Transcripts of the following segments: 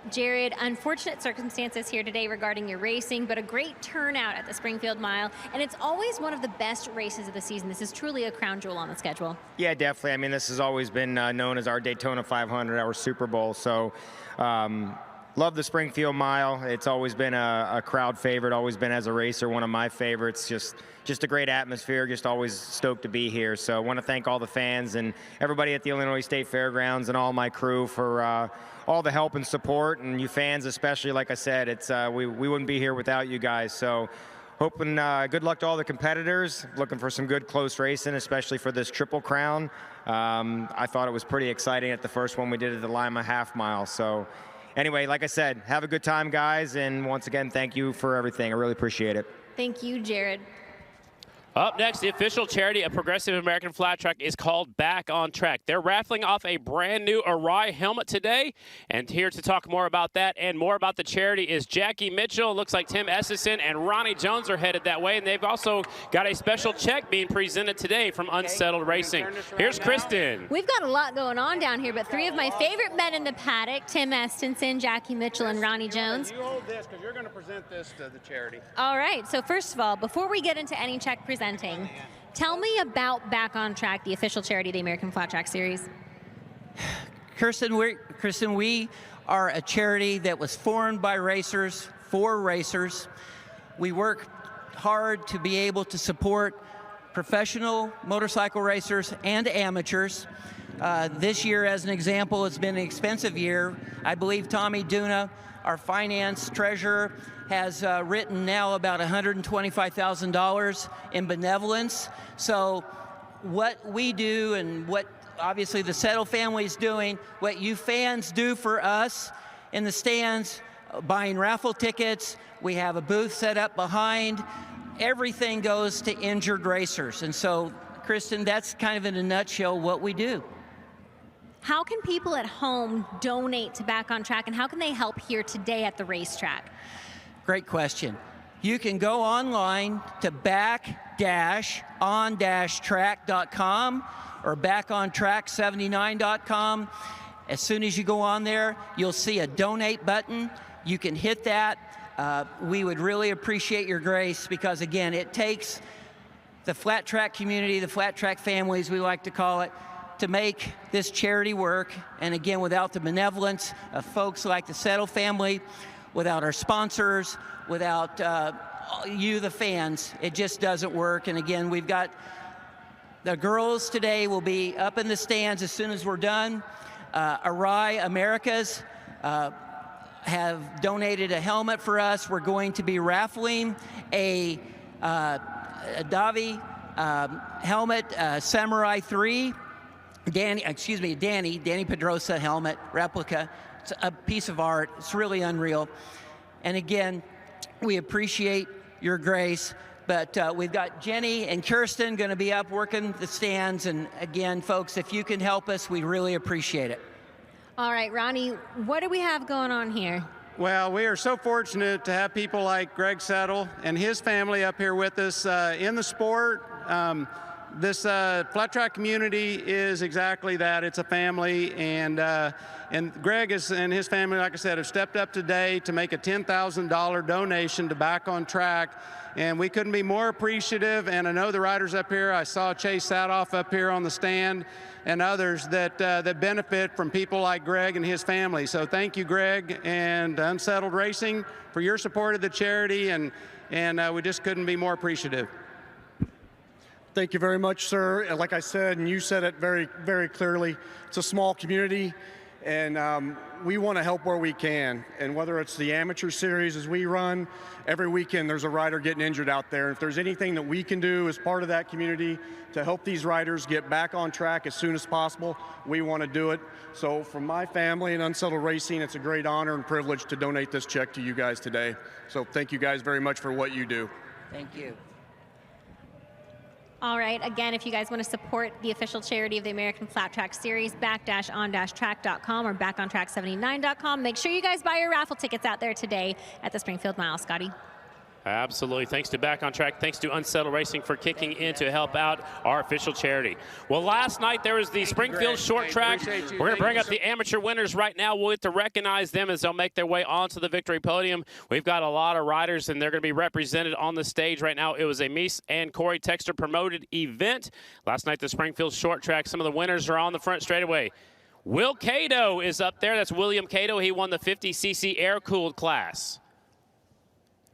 Jared, unfortunate circumstances here today regarding your racing, but a great turnout at the Springfield Mile, and it's always one of the best races of the season. This is truly a crown jewel on the schedule. Yeah, definitely. I mean, this has always been known as our Daytona 500, our Super Bowl, so love the Springfield Mile. It's always been a crowd favorite, always been as a racer one of my favorites. Just a great atmosphere, just always stoked to be here. So I want to thank all the fans and everybody at the Illinois State Fairgrounds and all my crew for all the help and support, and you fans especially. Like I said, it's we wouldn't be here without you guys. So hoping good luck to all the competitors. Looking for some good close racing, especially for this Triple Crown. I thought it was pretty exciting at the first one we did at the Lima half mile. So anyway, like I said, have a good time, guys, and once again, thank you for everything. I really appreciate it. Thank you, Jared. Up next, the official charity of Progressive American Flat Track is called Back on Track. They're raffling off a brand new Arai helmet today. And here to talk more about that and more about the charity is Jackie Mitchell. Looks like Tim Essison and Ronnie Jones are headed that way. And they've also got a special check being presented today from Unsettled Racing. Here's Kristen. We've got a lot going on down here, but three of my favorite men in the paddock, Tim Estenson, Jackie Mitchell, and Ronnie Jones. You hold this because you're going to present this to the charity. All right, so first of all, before we get into any check presenting, tell me about Back on Track, the official charity of the American Flat Track Series. Kristen, we are a charity that was formed by racers for racers. We work hard to be able to support professional motorcycle racers and amateurs. This year, as an example, it's been an expensive year. I believe Tommy Duna, our finance treasurer, has written now about $125,000 in benevolence. So what we do and what obviously the Settle family is doing, what you fans do for us in the stands, buying raffle tickets, we have a booth set up behind, everything goes to injured racers. And so, Kristen, that's kind of in a nutshell what we do. How can people at home donate to Back on Track, and how can they help here today at the racetrack? Great question. You can go online to back-on-track.com or backontrack79.com. As soon as you go on there, you'll see a donate button. You can hit that. We would really appreciate your grace because, again, it takes the flat track community, the flat track families, we like to call it, to make this charity work. And again, without the benevolence of folks like the Settle family, without our sponsors, without you, the fans, it just doesn't work. And again, we've got the girls today will be up in the stands as soon as we're done. Arai Americas have donated a helmet for us. We're going to be raffling a Davi helmet, Samurai 3. Danny Pedrosa helmet replica. It's a piece of art. It's really unreal. And again, we appreciate your grace, but we've got Jenny and Kirsten going to be up working the stands. And again, folks, if you can help us, we really appreciate it. All right, Ronnie, what do we have going on here? Well, we are so fortunate to have people like Greg Settle and his family up here with us in the sport. This flat track community is exactly that. It's a family, and Greg and his family, like I said, have stepped up today to make a $10,000 donation to Back on Track, and we couldn't be more appreciative. And I know the riders up here, I saw Chase Saathoff up here on the stand, and others that benefit from people like Greg and his family. So thank you, Greg and Unsettled Racing, for your support of the charity, and we just couldn't be more appreciative. Thank you very much, sir. Like I said, and you said it very, very clearly, it's a small community, and we want to help where we can. And whether it's the amateur series as we run, every weekend there's a rider getting injured out there. If there's anything that we can do as part of that community to help these riders get back on track as soon as possible, we want to do it. So from my family and Unsettled Racing, it's a great honor and privilege to donate this check to you guys today. So thank you guys very much for what you do. Thank you. All right, again, if you guys want to support the official charity of the American Flat Track Series, back-on-track.com or backontrack79.com. Make sure you guys buy your raffle tickets out there today at the Springfield Mile. Scotty? Absolutely. Thanks to Back on Track. Thanks to Unsettled Racing for kicking in to help out our official charity. Well, last night there was the Springfield short track. We're going to bring up the amateur winners right now. We'll get to recognize them as they'll make their way onto the victory podium. We've got a lot of riders, and they're going to be represented on the stage right now. It was a Mies and Corey Texter promoted event. Last night, the Springfield short track, some of the winners are on the front straightaway. Will Cato is up there. That's William Cato. He won the 50cc air-cooled class.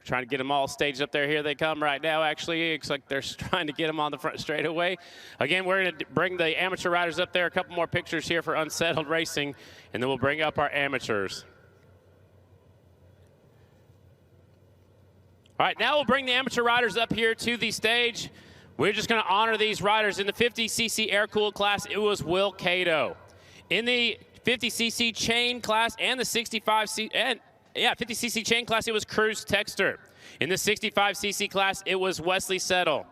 Trying to get them all staged up there. Here they come right now, actually. Looks like they're trying to get them on the front straightaway. Again, we're going to bring the amateur riders up there. A couple more pictures here for Unsettled Racing, and then we'll bring up our amateurs. All right, now we'll bring the amateur riders up here to the stage. We're just going to honor these riders. In the 50cc air-cooled class, it was Will Cato. In the 50cc chain class and the 65cc, and 50cc chain class, it was Cruz Texter. In the 65cc class, it was Wesley Settle.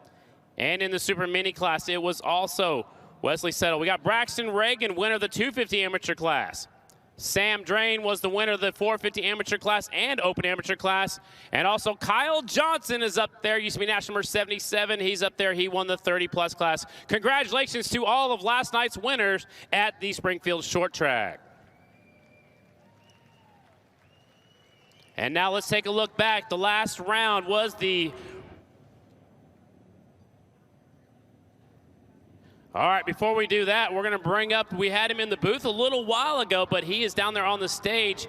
And in the super mini class, it was also Wesley Settle. We got Braxton Reagan, winner of the 250 amateur class. Sam Drain was the winner of the 450 amateur class and open amateur class. And also Kyle Johnson is up there. Used to be national number 77. He's up there. He won the 30-plus class. Congratulations to all of last night's winners at the Springfield short track. And now let's take a look back. The last round was the... All right, before we do that, we're going to bring up, we had him in the booth a little while ago, but he is down there on the stage.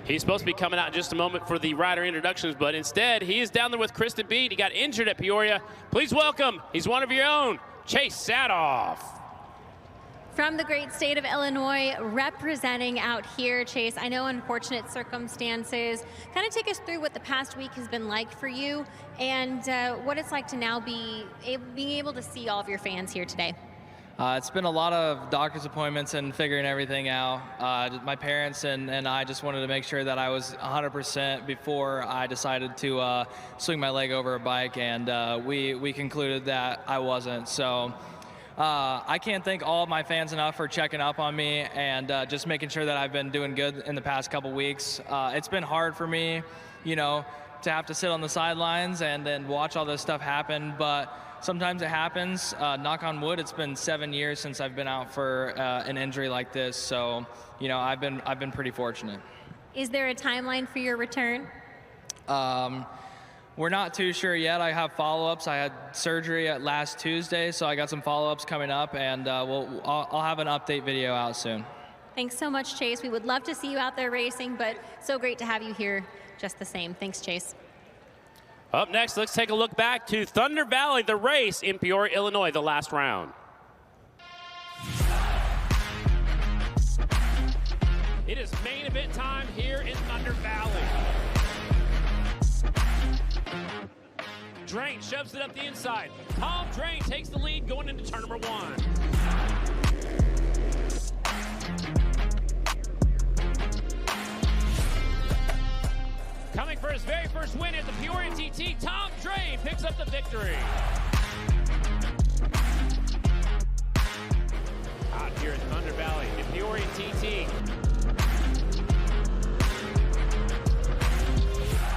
He's supposed to be coming out in just a moment for the rider introductions, but instead, he is down there with Kristen Beat. He got injured at Peoria. Please welcome, he's one of your own, Chase Saathoff. From the great state of Illinois, representing out here, Chase. I know unfortunate circumstances. Kind of take us through what the past week has been like for you and what it's like to now be being able to see all of your fans here today. It's been a lot of doctor's appointments and figuring everything out. My parents and I just wanted to make sure that I was 100% before I decided to swing my leg over a bike, and we concluded that I wasn't. So I can't thank all of my fans enough for checking up on me and just making sure that I've been doing good in the past couple weeks. It's been hard for me, you know, to have to sit on the sidelines and then watch all this stuff happen, but sometimes it happens. Knock on wood, it's been 7 years since I've been out for an injury like this, so you know, I've been pretty fortunate. Is there a timeline for your return? We're not too sure yet. I have follow-ups. I had surgery last Tuesday, so I got some follow-ups coming up, and I'll have an update video out soon. Thanks so much, Chase. We would love to see you out there racing, but so great to have you here just the same. Thanks, Chase. Up next, let's take a look back to Thunder Valley, the race in Peoria, Illinois, the last round. It is main event time here in Thunder Valley. Drain shoves it up the inside. Tom Drain takes the lead going into turn number 1. Coming for his very first win at the Peoria TT, Tom Drain picks up the victory. Out here in Thunder Valley, the Peoria TT.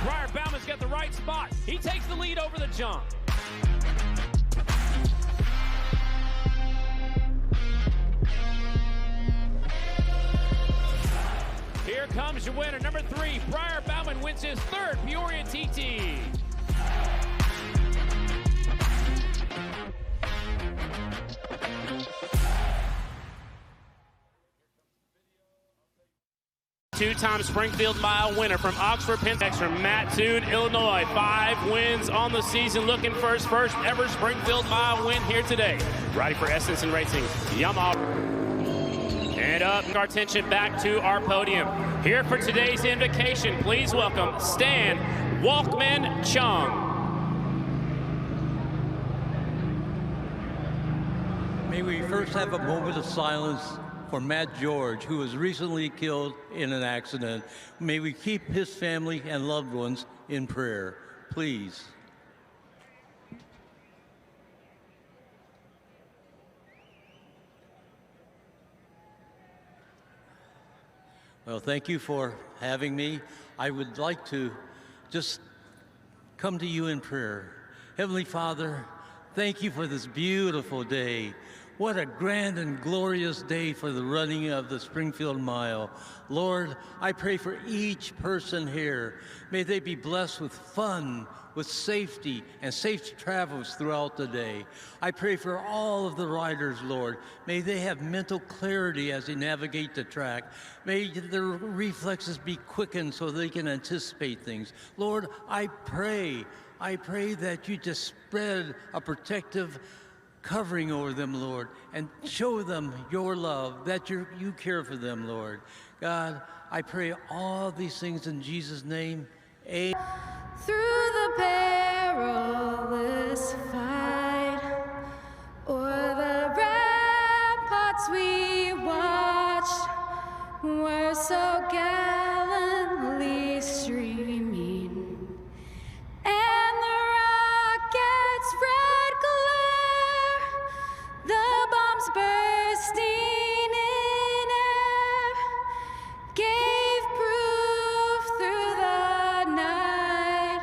Briar Bauman's got the right spot. He takes the lead over the jump. Here comes your winner, number 3. Briar Bauman wins his 3rd Peoria TT. Two-time Springfield Mile winner from Oxford, Pennsylvania, from Mattoon, Illinois. 5 wins on the season, looking for his first ever Springfield Mile win here today. Riding for Essence and Racing, Yamaha. And up, our attention back to our podium. Here for today's invocation, please welcome Stan Walkman Chung. May we first have a moment of silence for Matt George, who was recently killed in an accident. May we keep his family and loved ones in prayer, please. Well, thank you for having me. I would like to just come to you in prayer. Heavenly Father, thank you for this beautiful day. What a grand and glorious day for the running of the Springfield Mile. Lord, I pray for each person here. May they be blessed with fun, with safety, and safe travels throughout the day. I pray for all of the riders, Lord. May they have mental clarity as they navigate the track. May their reflexes be quickened so they can anticipate things. Lord, I pray that you just spread a protective covering over them, Lord, and show them your love, that you care for them, Lord. God, I pray all these things in Jesus' name. Amen. Through the perilous fight, o'er the ramparts we watched, were so gallantly streaming, and the rocket's red glare, the bombs bursting in air, gave proof through the night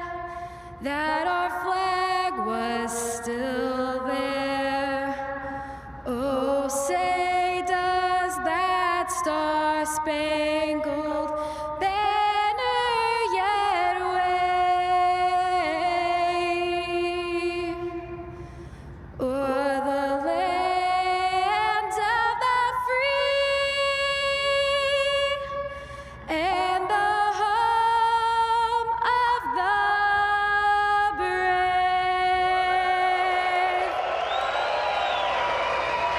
that our flag was still there. Oh, say does that star-spangled banner yet wave o'er the land of the free and the home of the brave.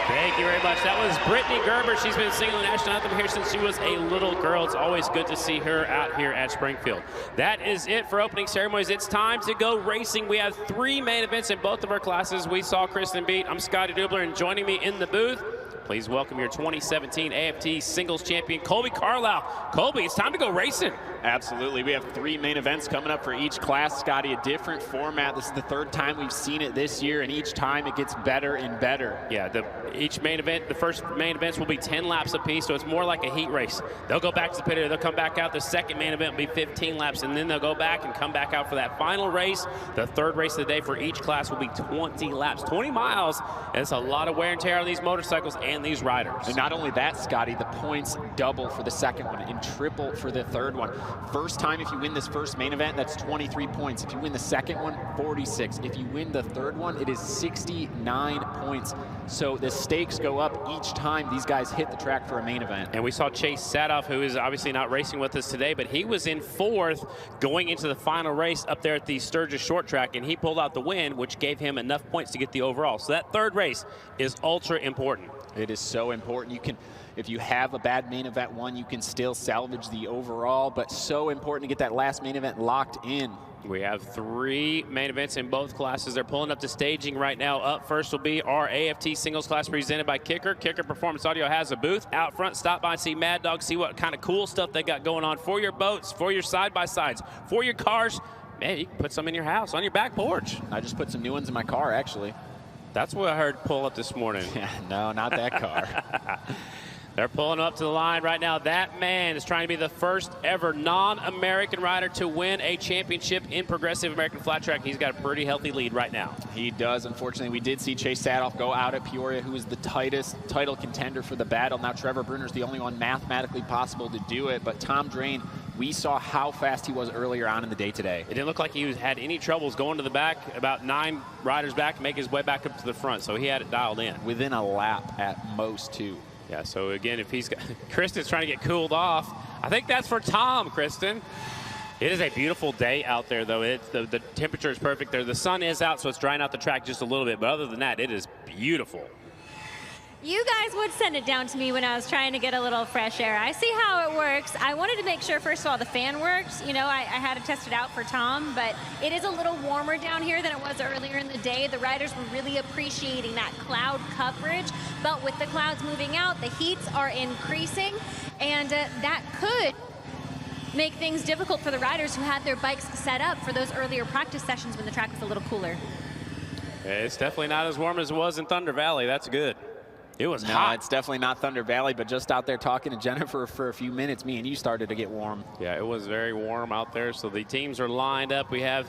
Thank you very much. That was Brittany Gerber. She's been singing the national anthem here since she was a little girl. It's always good to see her out here at Springfield. That is it for opening ceremonies. It's time to go racing. We have 3 main events in both of our classes. We saw Kristen beat. I'm Scotty Dubler, and joining me in the booth, please welcome your 2017 AFT Singles Champion, Colby Carlisle. Colby, it's time to go racing. Absolutely. We have 3 main events coming up for each class. Scotty, a different format. This is the 3rd time we've seen it this year, and each time it gets better and better. Yeah, each main event, the first main events will be 10 laps apiece, so it's more like a heat race. They'll go back to the pit area, they'll come back out. The second main event will be 15 laps, and then they'll go back and come back out for that final race. The 3rd race of the day for each class will be 20 laps, 20 miles, and it's a lot of wear and tear on these motorcycles and these riders. And not only that, Scotty, the points double for the second one and triple for the third one. First time, if you win this first main event, that's 23 points. If you win the second one, 46. If you win the third one, it is 69 points. So the stakes go up each time these guys hit the track for a main event. And we saw Chase Saathoff, who is obviously not racing with us today, but he was in 4th going into the final race up there at the Sturgis short track, and he pulled out the win, which gave him enough points to get the overall. So that 3rd race is ultra important. It is so important. You can, if you have a bad main event one, you can still salvage the overall, but so important to get that last main event locked in. We have 3 main events in both classes. They're pulling up to staging right now. Up first will be our AFT singles class presented by Kicker. Kicker Performance Audio has a booth out front. Stop by and see Mad Dog, see what kind of cool stuff they got going on for your boats, for your side-by-sides, for your cars. Man, you can put some in your house, on your back porch. I just put some new ones in my car, actually. That's what I heard pull up this morning. Yeah, no, not that car. They're pulling up to the line right now. That man is trying to be the first ever non-American rider to win a championship in Progressive American Flat Track. He's got a pretty healthy lead right now. He does. Unfortunately, we did see Chase Saathoff go out at Peoria, who is the tightest title contender for the battle. Now Trevor Bruner's the only one mathematically possible to do it, but Tom Drain, we saw how fast he was earlier on in the day today. It didn't look like he had any troubles going to the back, about 9 riders back, and make his way back up to the front, so he had it dialed in. Within a lap at most, too. Yeah, so again, if he's got, Kristen's trying to get cooled off. I think that's for Tom, Kristen. It is a beautiful day out there, though. The temperature is perfect there. The sun is out, so it's drying out the track just a little bit, but other than that, it is beautiful. You guys would send it down to me when I was trying to get a little fresh air. I see how it works. I wanted to make sure, first of all, the fan worked. You know, I had to test it out for Tom, but it is a little warmer down here than it was earlier in the day. The riders were really appreciating that cloud coverage, but with the clouds moving out, the heats are increasing, and that could make things difficult for the riders who had their bikes set up for those earlier practice sessions when the track was a little cooler. It's definitely not as warm as it was in Thunder Valley. That's good. It was No, hot. it's definitely not Thunder Valley, but just out there talking to Jennifer for a few minutes, me and you started to get warm. Yeah, it was very warm out there. So the teams are lined up. We have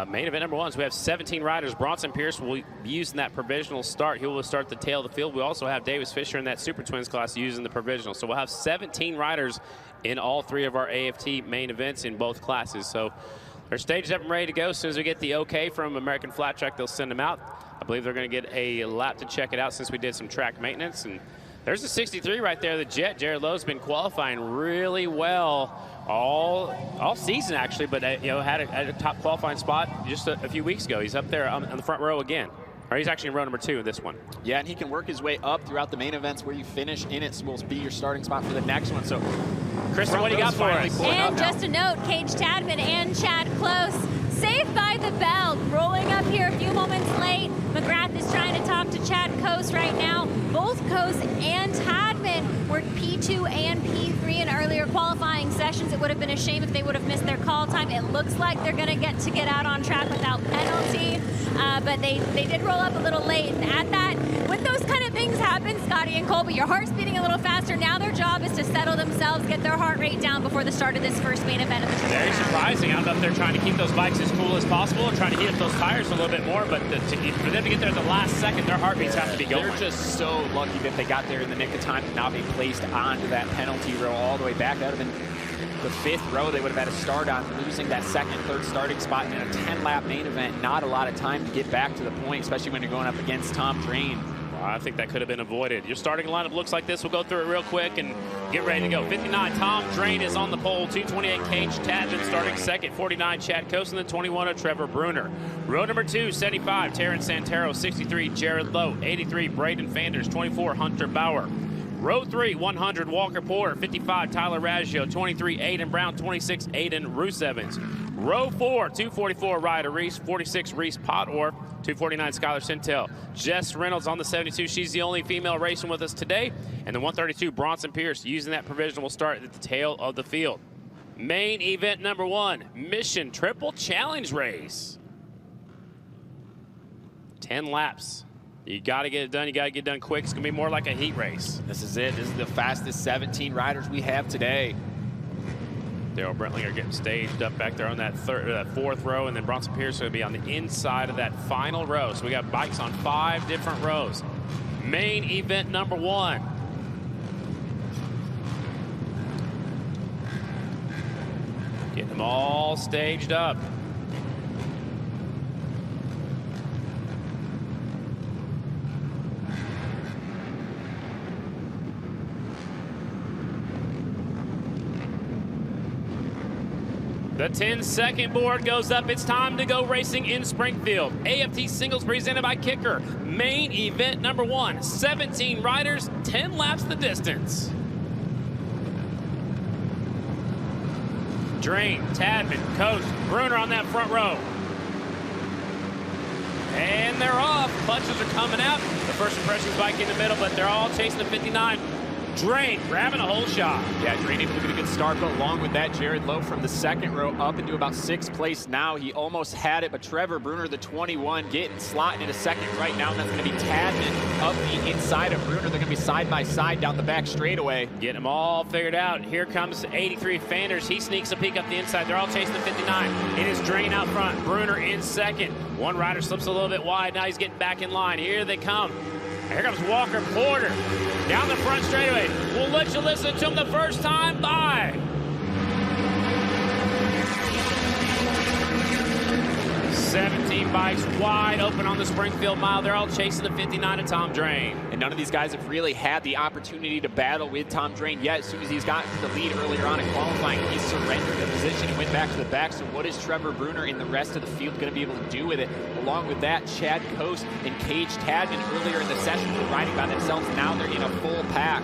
main event number 1. So we have 17 riders. Bronson Pierce will be using that provisional start. He will start the tail of the field. We also have Davis Fisher in that Super Twins class using the provisional. So we'll have 17 riders in all 3 of our AFT main events in both classes. So they're staged up and ready to go. As soon as we get the okay from American Flat Track, they'll send them out. I believe they're going to get a lap to check it out since we did some track maintenance. And there's the 63 right there, the Jet. Jared Lowe's been qualifying really well all season, actually, but you know, had a top qualifying spot just a few weeks ago. He's up there on the front row again. Or he's actually in row number 2 in this one. Yeah, and he can work his way up throughout the main events. Where you finish in it will be your starting spot for the next one. So, Kristen, what do you got for us? And just a note, Cage Tadman and Chad Close, saved by the bell, rolling up here a few moments late. McGrath is trying to talk to Chad Coase right now. Both Coase and Tadman were P2 and P3 in earlier qualifying sessions. It would have been a shame if they would have missed their call time. It looks like they're going to get out on track without penalty, but they did roll up a little late. And at that, when those kind of things happen, Scotty and Colby, your heart's beating a little faster. Now their job is to settle themselves, get their heart rate down before the start of this first main event of the season. Very surprising. I thought they're trying to keep those bikes as cool as possible and trying to heat up those tires a little bit more, but for them to get there at the last second, their heartbeats have to be going. They're just so lucky that they got there in the nick of time to not be placed onto that penalty row all the way back. That would have been the 5th row they would have had to start on, losing that 2nd, 3rd starting spot in a 10-lap main event. Not a lot of time to get back to the point, especially when you're going up against Tom Drain. Well, I think that could have been avoided. Your starting lineup looks like this. We'll go through it real quick and get ready to go. 59, Tom Drain is on the pole. 228, Cage Tadman starting second. 49, Chad Coase, and then 21, Trevor Bruner. Row number 2, 75, Terrence Santero. 63, Jared Lowe. 83, Braden Fanders. 24, Hunter Bauer. Row 3, 100, Walker Porter. 55, Tyler Raggio. 23, Aiden Brown. 26, Aiden Roosevans. Row 4, 244, Ryder Reese. 46, Reese Potorf. 249, Skylar Sintel. Jess Reynolds on the 72. She's the only female racing with us today. And the 132, Bronson Pierce, using that provisional, will start at the tail of the field. Main event number 1, Mission Triple Challenge Race. 10 laps. You got to get it done. You got to get it done quick. It's going to be more like a heat race. This is it. This is the fastest 17 riders we have today. Daryl Brentlinger getting staged up back there on that 4th row, and then Bronson Pierce is going to be on the inside of that final row. So we got bikes on 5 different rows. Main event number 1. Getting them all staged up. The 10-second board goes up. It's time to go racing in Springfield. AFT singles presented by Kicker. Main event number 1. 17 riders, 10 laps the distance. Drain, Tadman, Coase, Bruner on that front row. And they're off. Clutches are coming out. The first impressions bike in the middle, but they're all chasing the 59. Drain grabbing a hole shot. Yeah, Drain able to get a good start, but along with that, Jared Lowe from the 2nd row up into about 6th place now. He almost had it, but Trevor Bruner, the 21, slotting into 2nd right now, and that's going to be Tadman up the inside of Bruner. They're going to be side by side down the back straightaway. Getting them all figured out. Here comes 83 Fanders. He sneaks a peek up the inside. They're all chasing the 59. It is Drain out front. Bruner in 2nd. One rider slips a little bit wide. Now he's getting back in line. Here they come. Here comes Walker Porter down the front straightaway. We'll let you listen to him the first time. Bye. 17 bikes wide open on the Springfield mile. They're all chasing the 59 of Tom Drain. And none of these guys have really had the opportunity to battle with Tom Drain yet. As soon as he's gotten to the lead earlier on in qualifying, he's surrendered the position and went back to the back. So what is Trevor Bruner and the rest of the field going to be able to do with it? Along with that, Chad Coase and Cage Tadman earlier in the session were riding by themselves. Now they're in a full pack.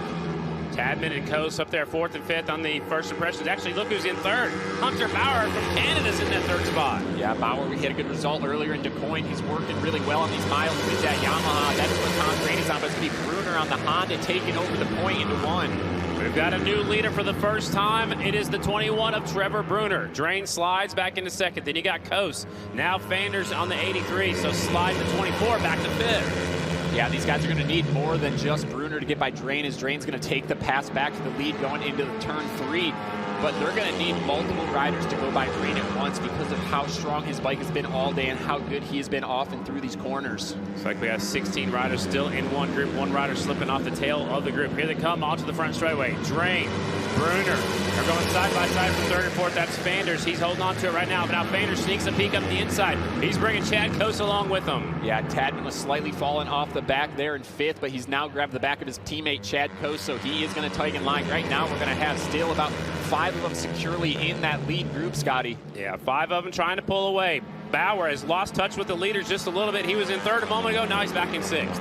Tadman and Coase up there 4th and 5th on the first impressions. Actually, look who's in 3rd. Hunter Bauer from Canada's in that 3rd spot. Yeah, Bauer, we had a good result earlier in Du Quoin. He's working really well on these miles with that Yamaha. That's what Tom Drain is on, but it's going to be Bruner on the Honda taking over the point into 1. We've got a new leader for the first time. It is the 21 of Trevor Bruner. Drain slides back into 2nd. Then you got Coase. Now Fanders on the 83, so slide the 24 back to 5th. Yeah, these guys are going to need more than just Bruner Bruner to get by Drain, as Drain's going to take the pass back to the lead going into the turn 3. But they're going to need multiple riders to go by Drain at once because of how strong his bike has been all day and how good he has been off and through these corners. Looks like we have 16 riders still in one group. One rider slipping off the tail of the group. Here they come onto the front straightaway. Drain, Bruner. They're going side by side from third and fourth. That's Fanders. He's holding on to it right now. But now Fanders sneaks a peek up the inside. He's bringing Chad Coase along with him. Yeah, Tadman was slightly falling off the back there in 5th, but he's now grabbed the back of his teammate Chad Coase, so he is going to take in line. Right now, we're going to have still about 5 of them securely in that lead group, Scotty. Yeah, 5 of them trying to pull away. Bauer has lost touch with the leaders just a little bit. He was in 3rd a moment ago. Now he's back in 6th.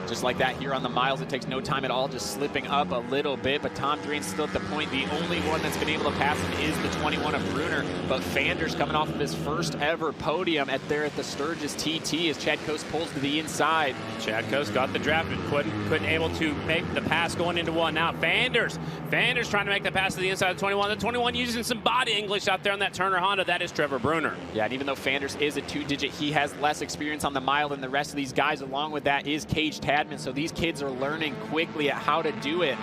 Just like that here on the miles, it takes no time at all, just slipping up a little bit, but Tom Drain's still at the point. The only one that's been able to pass him is the 21 of Bruner, but Fanders coming off of his first ever podium at the Sturgis TT as Chad Coase pulls to the inside. Chad Coase got the draft, but couldn't able to make the pass going into 1. Now Fanders trying to make the pass to the inside of 21. The 21 using some body English out there on that Turner Honda. That is Trevor Bruner. Yeah, and even though Fanders is a 2-digit, he has less experience on the mile than the rest of these guys. Along with that is Cage Tadman. So these kids are learning quickly at how to do it.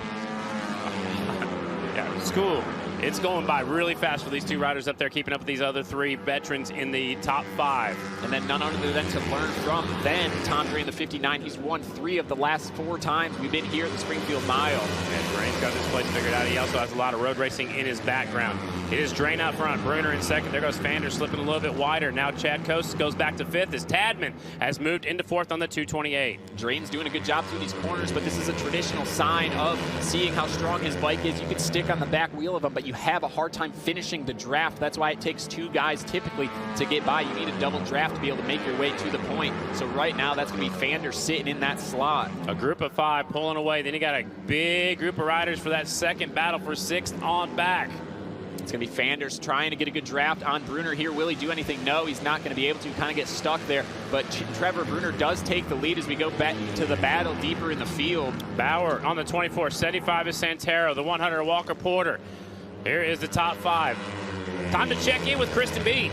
Yeah, it's cool. It's going by really fast for these 2 riders up there, keeping up with these other 3 veterans in the top 5. And then none other than to learn from then Tom Drain, the 59. He's won 3 of the last 4 times we've been here at the Springfield Mile. And Drain's got this place figured out. He also has a lot of road racing in his background. It is Drain out front, Bruner in 2nd. There goes Fanders slipping a little bit wider. Now Chad Coase goes back to 5th as Tadman has moved into 4th on the 228. Drain's doing a good job through these corners, but this is a traditional sign of seeing how strong his bike is. You can stick on the back wheel of him, but you have a hard time finishing the draft. That's why it takes 2 guys typically to get by. You need a double draft to be able to make your way to the point. So right now, that's going to be Fanders sitting in that slot. A group of 5 pulling away. Then you got a big group of riders for that second battle for 6th on back. It's going to be Fanders trying to get a good draft on Bruner here. Will he do anything? No, he's not going to be able to. Kind of get stuck there. But Trevor Bruner does take the lead as we go back to the battle deeper in the field. Bauer on the 24. 75 is Santero. The 100 Walker Porter. Here is the top 5. Time to check in with Kristen B.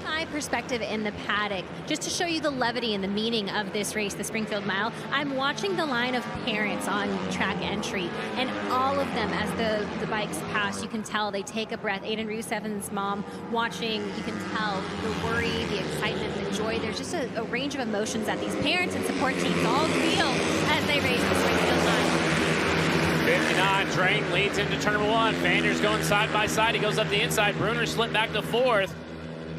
My perspective in the paddock, just to show you the levity and the meaning of this race, the Springfield Mile. I'm watching the line of parents on track entry, and all of them, as the bikes pass, you can tell they take a breath. Aiden Rusev's mom watching, you can tell the worry, the excitement, the joy. There's just a range of emotions that these parents and support teams all feel as they race the Springfield Mile. 59, Drain leads into turn number 1. Fanders going side by side. He goes up the inside. Bruner slipped back to 4th.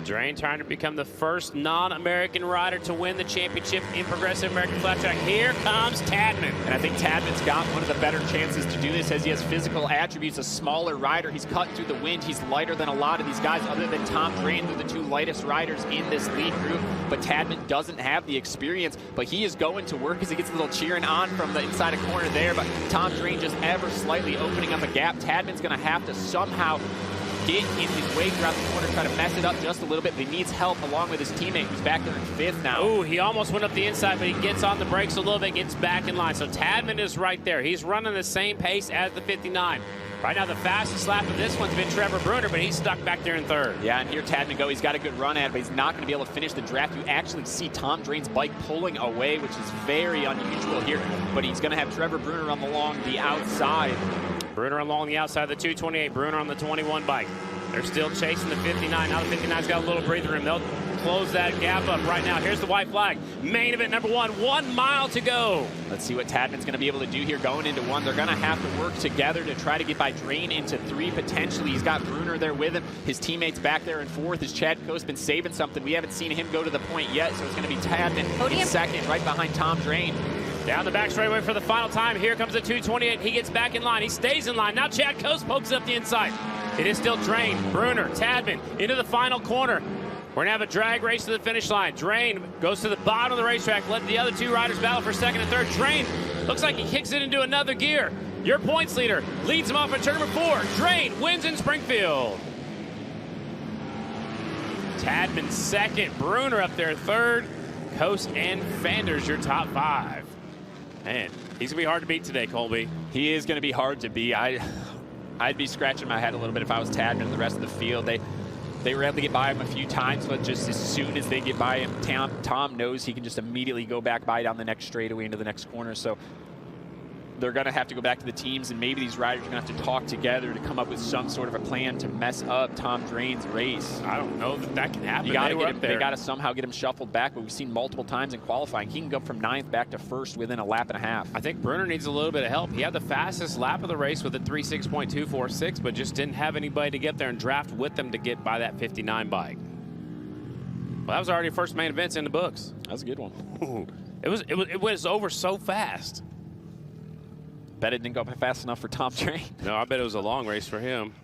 Drain trying to become the first non-American rider to win the championship in Progressive American Flat Track. Here comes Tadman. And I think Tadman's got one of the better chances to do this as he has physical attributes. A smaller rider. He's cutting through the wind. He's lighter than a lot of these guys other than Tom Drain, who are the 2 lightest riders in this lead group. But Tadman doesn't have the experience, but he is going to work as he gets a little cheering on from the inside of corner there. But Tom Drain just ever slightly opening up a gap. Tadman's going to have to somehow get in his way throughout the corner, try to mess it up just a little bit, but he needs help along with his teammate who's back there in 5th now. Oh, he almost went up the inside, but he gets on the brakes a little bit, gets back in line. So Tadman is right there. He's running the same pace as the 59. Right now, the fastest lap of this one's been Trevor Bruner, but he's stuck back there in 3rd. Yeah, and here Tadman go. He's got a good run at it, but he's not going to be able to finish the draft. You actually see Tom Drain's bike pulling away, which is very unusual here, but he's going to have Trevor Bruner run along the outside. Bruner along the outside of the 228. Bruner on the 21 bike. They're still chasing the 59. Now the 59's got a little breather room. They'll close that gap up right now. Here's the white flag. Main event number 1. 1 mile to go. Let's see what Tadman's going to be able to do here going into 1. They're going to have to work together to try to get by Drain into 3 potentially. He's got Bruner there with him. His teammates back there in 4th. Has Chad Coase been saving something? We haven't seen him go to the point yet, so it's going to be Tadman in 2nd, right behind Tom Drain. Down the back straightaway for the final time. Here comes the 228. He gets back in line. He stays in line. Now Chad Coase pokes up the inside. It is still Drain, Bruner, Tadman into the final corner. We're going to have a drag race to the finish line. Drain goes to the bottom of the racetrack. Let the other 2 riders battle for 2nd and 3rd. Drain looks like he kicks it into another gear. Your points leader leads him off at turn number 4. Drain wins in Springfield. Tadman 2nd. Bruner up there 3rd. Coase and Fanders your top 5. Man, he's going to be hard to beat today, Colby. He is going to be hard to beat. I'd be scratching my head a little bit if I was Tadman and the rest of the field. They were able to get by him a few times, but just as soon as they get by him, Tom knows he can just immediately go back by down the next straightaway into the next corner. So they're going to have to go back to the teams, and maybe these riders are going to have to talk together to come up with some sort of a plan to mess up Tom Drain's race. I don't know that can happen. You got to get him. They got to somehow get him shuffled back. But we've seen multiple times in qualifying, he can go from 9th back to 1st within a lap and a half. I think Bruner needs a little bit of help. He had the fastest lap of the race with a 3:6.246, but just didn't have anybody to get there and draft with them to get by that 59 bike. Well, that was already first main events in the books. That was a good one. It was over so fast. Bet it didn't go fast enough for Tom Drain. No, I bet it was a long race for him.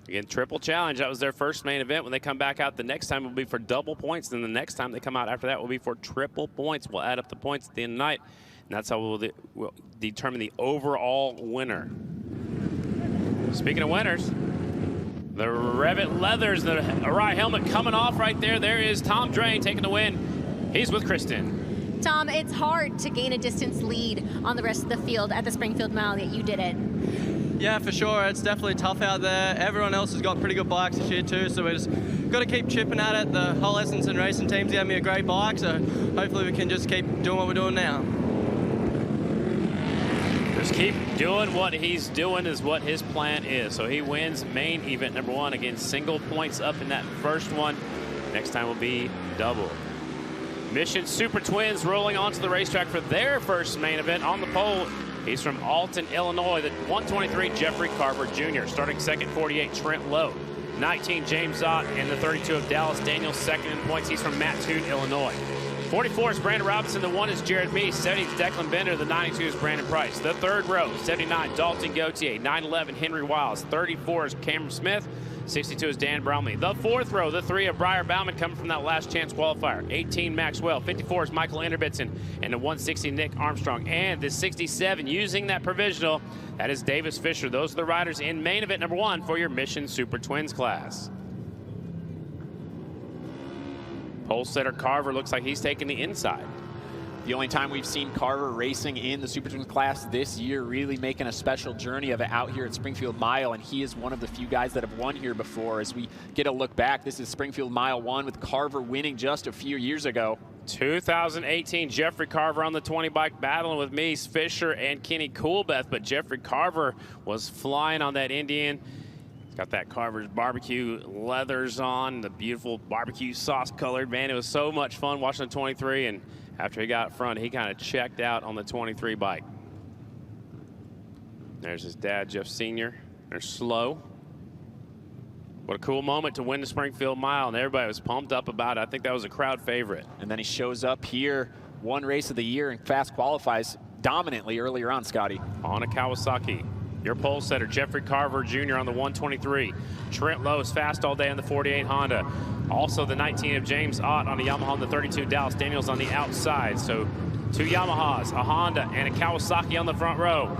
Again, triple challenge. That was their first main event. When they come back out, the next time will be for double points. Then the next time they come out after that will be for triple points. We'll add up the points at the end of the night, and that's how we'll determine the overall winner. Speaking of winners, the Revit Leathers, the Arai helmet coming off right there. There is Tom Drain taking the win. He's with Kristen. Tom, it's hard to gain a distance lead on the rest of the field at the Springfield Mile, yet you did it. Yeah, for sure. It's definitely tough out there. Everyone else has got pretty good bikes this year too, so we just got to keep chipping at it. The whole Essence and Racing team's gave me a great bike, so hopefully we can just keep doing what we're doing now. Just keep doing what he's doing is what his plan is. So he wins main event number 1. Again, single points up in that first one. Next time will be double. Mission Super Twins rolling onto the racetrack for their first main event. On the pole, he's from Alton, Illinois. The 123, Jeffrey Carver Jr. Starting second, 48, Trent Lowe. 19, James Ott, and the 32 of Dallas Daniels, second in points. He's from Mattoon, Illinois. 44 is Brandon Robinson. The 1 is Jared Meese. 70 is Declan Bender. The 92 is Brandon Price. The third row, 79, Dalton Gauthier. 911, Henry Wiles. 34 is Cameron Smith. 62 is Dan Brownlee. The fourth row, the 3 of Briar Bauman coming from that last chance qualifier. 18, Maxwell. 54 is Michael Enderbitson. And the 160, Nick Armstrong. And the 67, using that provisional, that is Davis Fisher. Those are the riders in main event number 1 for your Mission Super Twins class. Pole setter Carver looks like he's taking the inside. The only time we've seen Carver racing in the Super Twins class this year, really making a special journey of it out here at Springfield Mile, and he is one of the few guys that have won here before. As we get a look back, this is Springfield Mile 1 with Carver winning just a few years ago. 2018, Jeffrey Carver on the 20 bike battling with Meese, Fisher, and Kenny Coolbeth, but Jeffrey Carver was flying on that Indian. He's got that Carver's barbecue leathers on, the beautiful barbecue sauce colored, man. It was so much fun watching the 23, and after he got up front, he kind of checked out on the 23 bike. There's his dad, Jeff Sr. They're slow. What a cool moment to win the Springfield Mile, and everybody was pumped up about it. I think that was a crowd favorite. And then he shows up here, one race of the year, and fast qualifies dominantly earlier on, Scotty. On a Kawasaki. Your pole setter, Jeffrey Carver Jr. on the 123. Trent Lowe is fast all day on the 48 Honda. Also the 19 of James Ott on the Yamaha, and the 32 Dallas Daniels on the outside. So 2 Yamahas, a Honda, and a Kawasaki on the front row.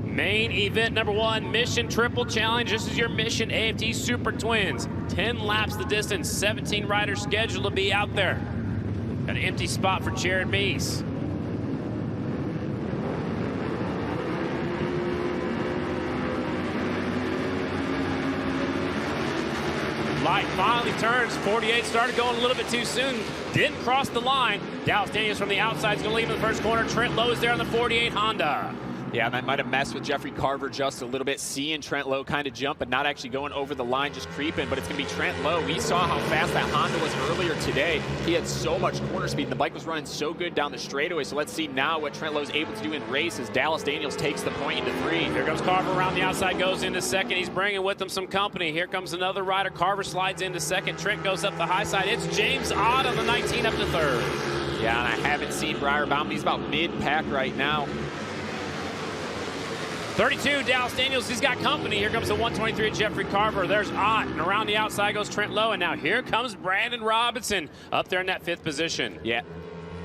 Main event number 1, Mission Triple Challenge. This is your Mission AFT Super Twins. 10 laps the distance, 17 riders scheduled to be out there. An empty spot for Jared Meese. Light finally turns. 48 started going a little bit too soon. Didn't cross the line. Dallas Daniels from the outside is going to leave in the first corner. Trent Lowe is there on the 48 Honda. Yeah, that might have messed with Jeffrey Carver just a little bit, seeing Trent Lowe kind of jump, but not actually going over the line, just creeping. But it's going to be Trent Lowe. We saw how fast that Honda was earlier today. He had so much corner speed, and the bike was running so good down the straightaway. So let's see now what Trent Lowe's able to do in race as Dallas Daniels takes the point into 3. Here comes Carver around the outside, goes into second. He's bringing with him some company. Here comes another rider. Carver slides into second. Trent goes up the high side. It's James Ott on the 19 up to 3rd. Yeah, and I haven't seen Briar Bauman. He's about mid-pack right now. 32, Dallas Daniels, he's got company. Here comes the 123, Jeffrey Carver. There's Ott, and around the outside goes Trent Lowe, and now here comes Brandon Robinson up there in that 5th position. Yeah,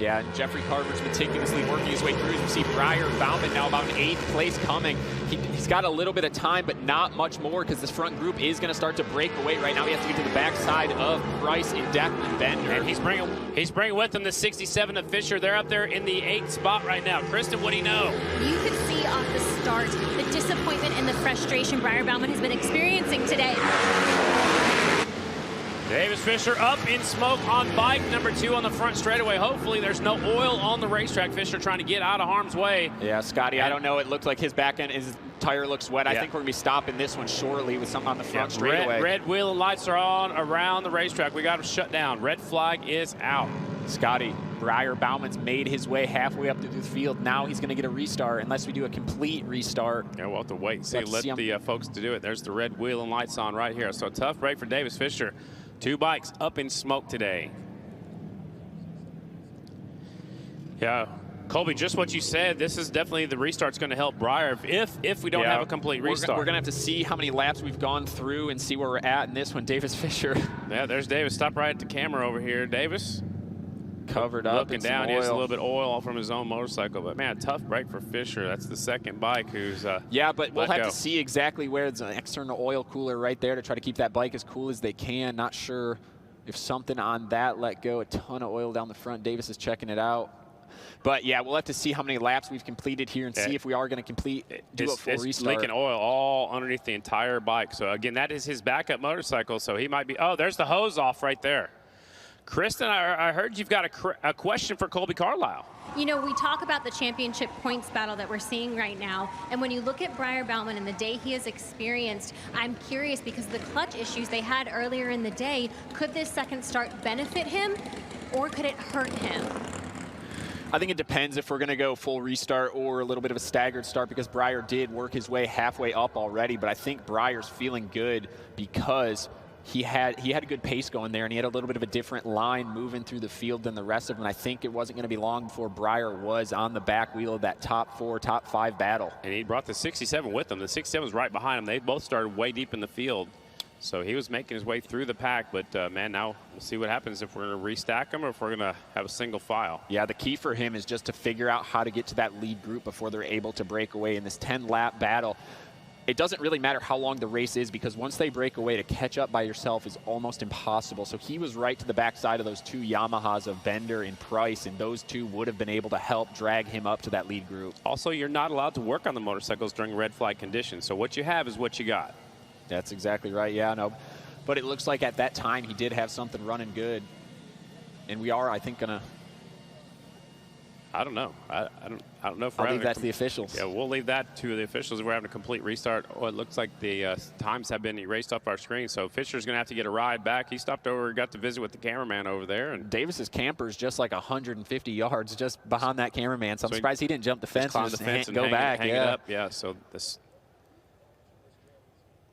Yeah, and Jeffrey Carver's meticulously working his way through. You see Briar Bauman now about an 8th place coming. He's got a little bit of time, but not much more because this front group is going to start to break away. Right now, he has to get to the backside of Price and Declan Bender. And he's bringing with him the 67 of Fisher. They're up there in the 8th spot right now. Kristen, what do you know? You could see off the start the disappointment and the frustration Briar Bauman has been experiencing today. Davis Fisher up in smoke on bike number 2 on the front straightaway. Hopefully there's no oil on the racetrack. Fisher trying to get out of harm's way. Yeah, Scotty, I don't know. It looked like his back end, his tire looks wet. Yeah. I think we're going to be stopping this one shortly with something on the front straightaway. Red wheel and lights are on around the racetrack. We got him shut down. Red flag is out. Scotty, Briar Bauman's made his way halfway up through the field. Now he's going to get a restart unless we do a complete restart. Yeah, we'll have to wait and see. Let the folks to do it. There's the red wheel and lights on right here. So a tough break for Davis Fisher. 2 bikes up in smoke today. Yeah, Colby, just what you said. This is definitely the restart's going to help Briar if we don't have a complete restart. We're going to have to see how many laps we've gone through and see where we're at in this one. Davis Fisher. Yeah, there's Davis. Stop right at the camera over here. Davis. Covered up. Looking down. He has a little bit of oil from his own motorcycle. But, man, tough break for Fisher. That's the second bike who's yeah, but we'll have to see exactly where it's an external oil cooler right there to try to keep that bike as cool as they can. Not sure if something on that let go. A ton of oil down the front. Davis is checking it out. But, yeah, we'll have to see how many laps we've completed here and see if we are going to do a full restart. It's leaking oil all underneath the entire bike. So, again, that is his backup motorcycle. So he might be – oh, there's the hose off right there. Kristen, I heard you've got a question for Colby Carlisle. You know, we talk about the championship points battle that we're seeing right now, and when you look at Briar Bauman and the day he has experienced, I'm curious because of the clutch issues they had earlier in the day, could this second start benefit him, or could it hurt him? I think it depends if we're going to go full restart or a little bit of a staggered start because Briar did work his way halfway up already, but I think Briar's feeling good because he had a good pace going there, and he had a little bit of a different line moving through the field than the rest of them. I think it wasn't going to be long before Briar was on the back wheel of that top 4, top 5 battle. And he brought the 67 with him. The 67 was right behind him. They both started way deep in the field. So he was making his way through the pack, but man, now we'll see what happens if we're going to restack them or if we're going to have a single file. Yeah, the key for him is just to figure out how to get to that lead group before they're able to break away in this 10-lap battle. It doesn't really matter how long the race is because once they break away, to catch up by yourself is almost impossible. So he was right to the backside of those 2 Yamahas of Bender and Price, and those 2 would have been able to help drag him up to that lead group. Also, you're not allowed to work on the motorcycles during red flag conditions. So what you have is what you got. That's exactly right. Yeah, no. But it looks like at that time he did have something running good. And we are, I think, going to... I don't know. I don't know if we're I'll leave that to the officials. Yeah, we'll leave that to the officials if we're having a complete restart. Oh, it looks like the times have been erased off our screen, so Fisher's going to have to get a ride back. He stopped over, got to visit with the cameraman over there. And Davis's camper is just like 150 yards just behind that cameraman, so I'm surprised he didn't jump the fence and just go back. Hang it up. Yeah, so this...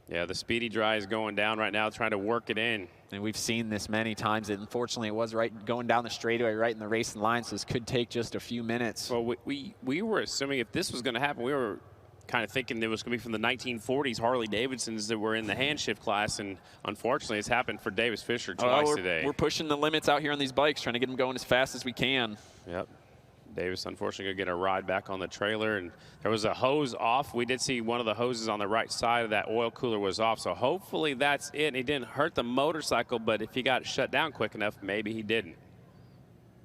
Yeah, the speedy dry is going down right now, trying to work it in. And we've seen this many times. Unfortunately, it was right going down the straightaway, right in the racing line, so this could take just a few minutes. Well, we were assuming if this was going to happen, we were kind of thinking it was going to be from the 1940s Harley-Davidsons that were in the Handshift class, and unfortunately, it's happened for Davis Fisher twice today. We're pushing the limits out here on these bikes, trying to get them going as fast as we can. Yep. Davis, unfortunately, going to get a ride back on the trailer, and there was a hose off. We did see one of the hoses on the right side of that oil cooler was off, so hopefully that's it. He didn't hurt the motorcycle, but if he got shut down quick enough, maybe he didn't.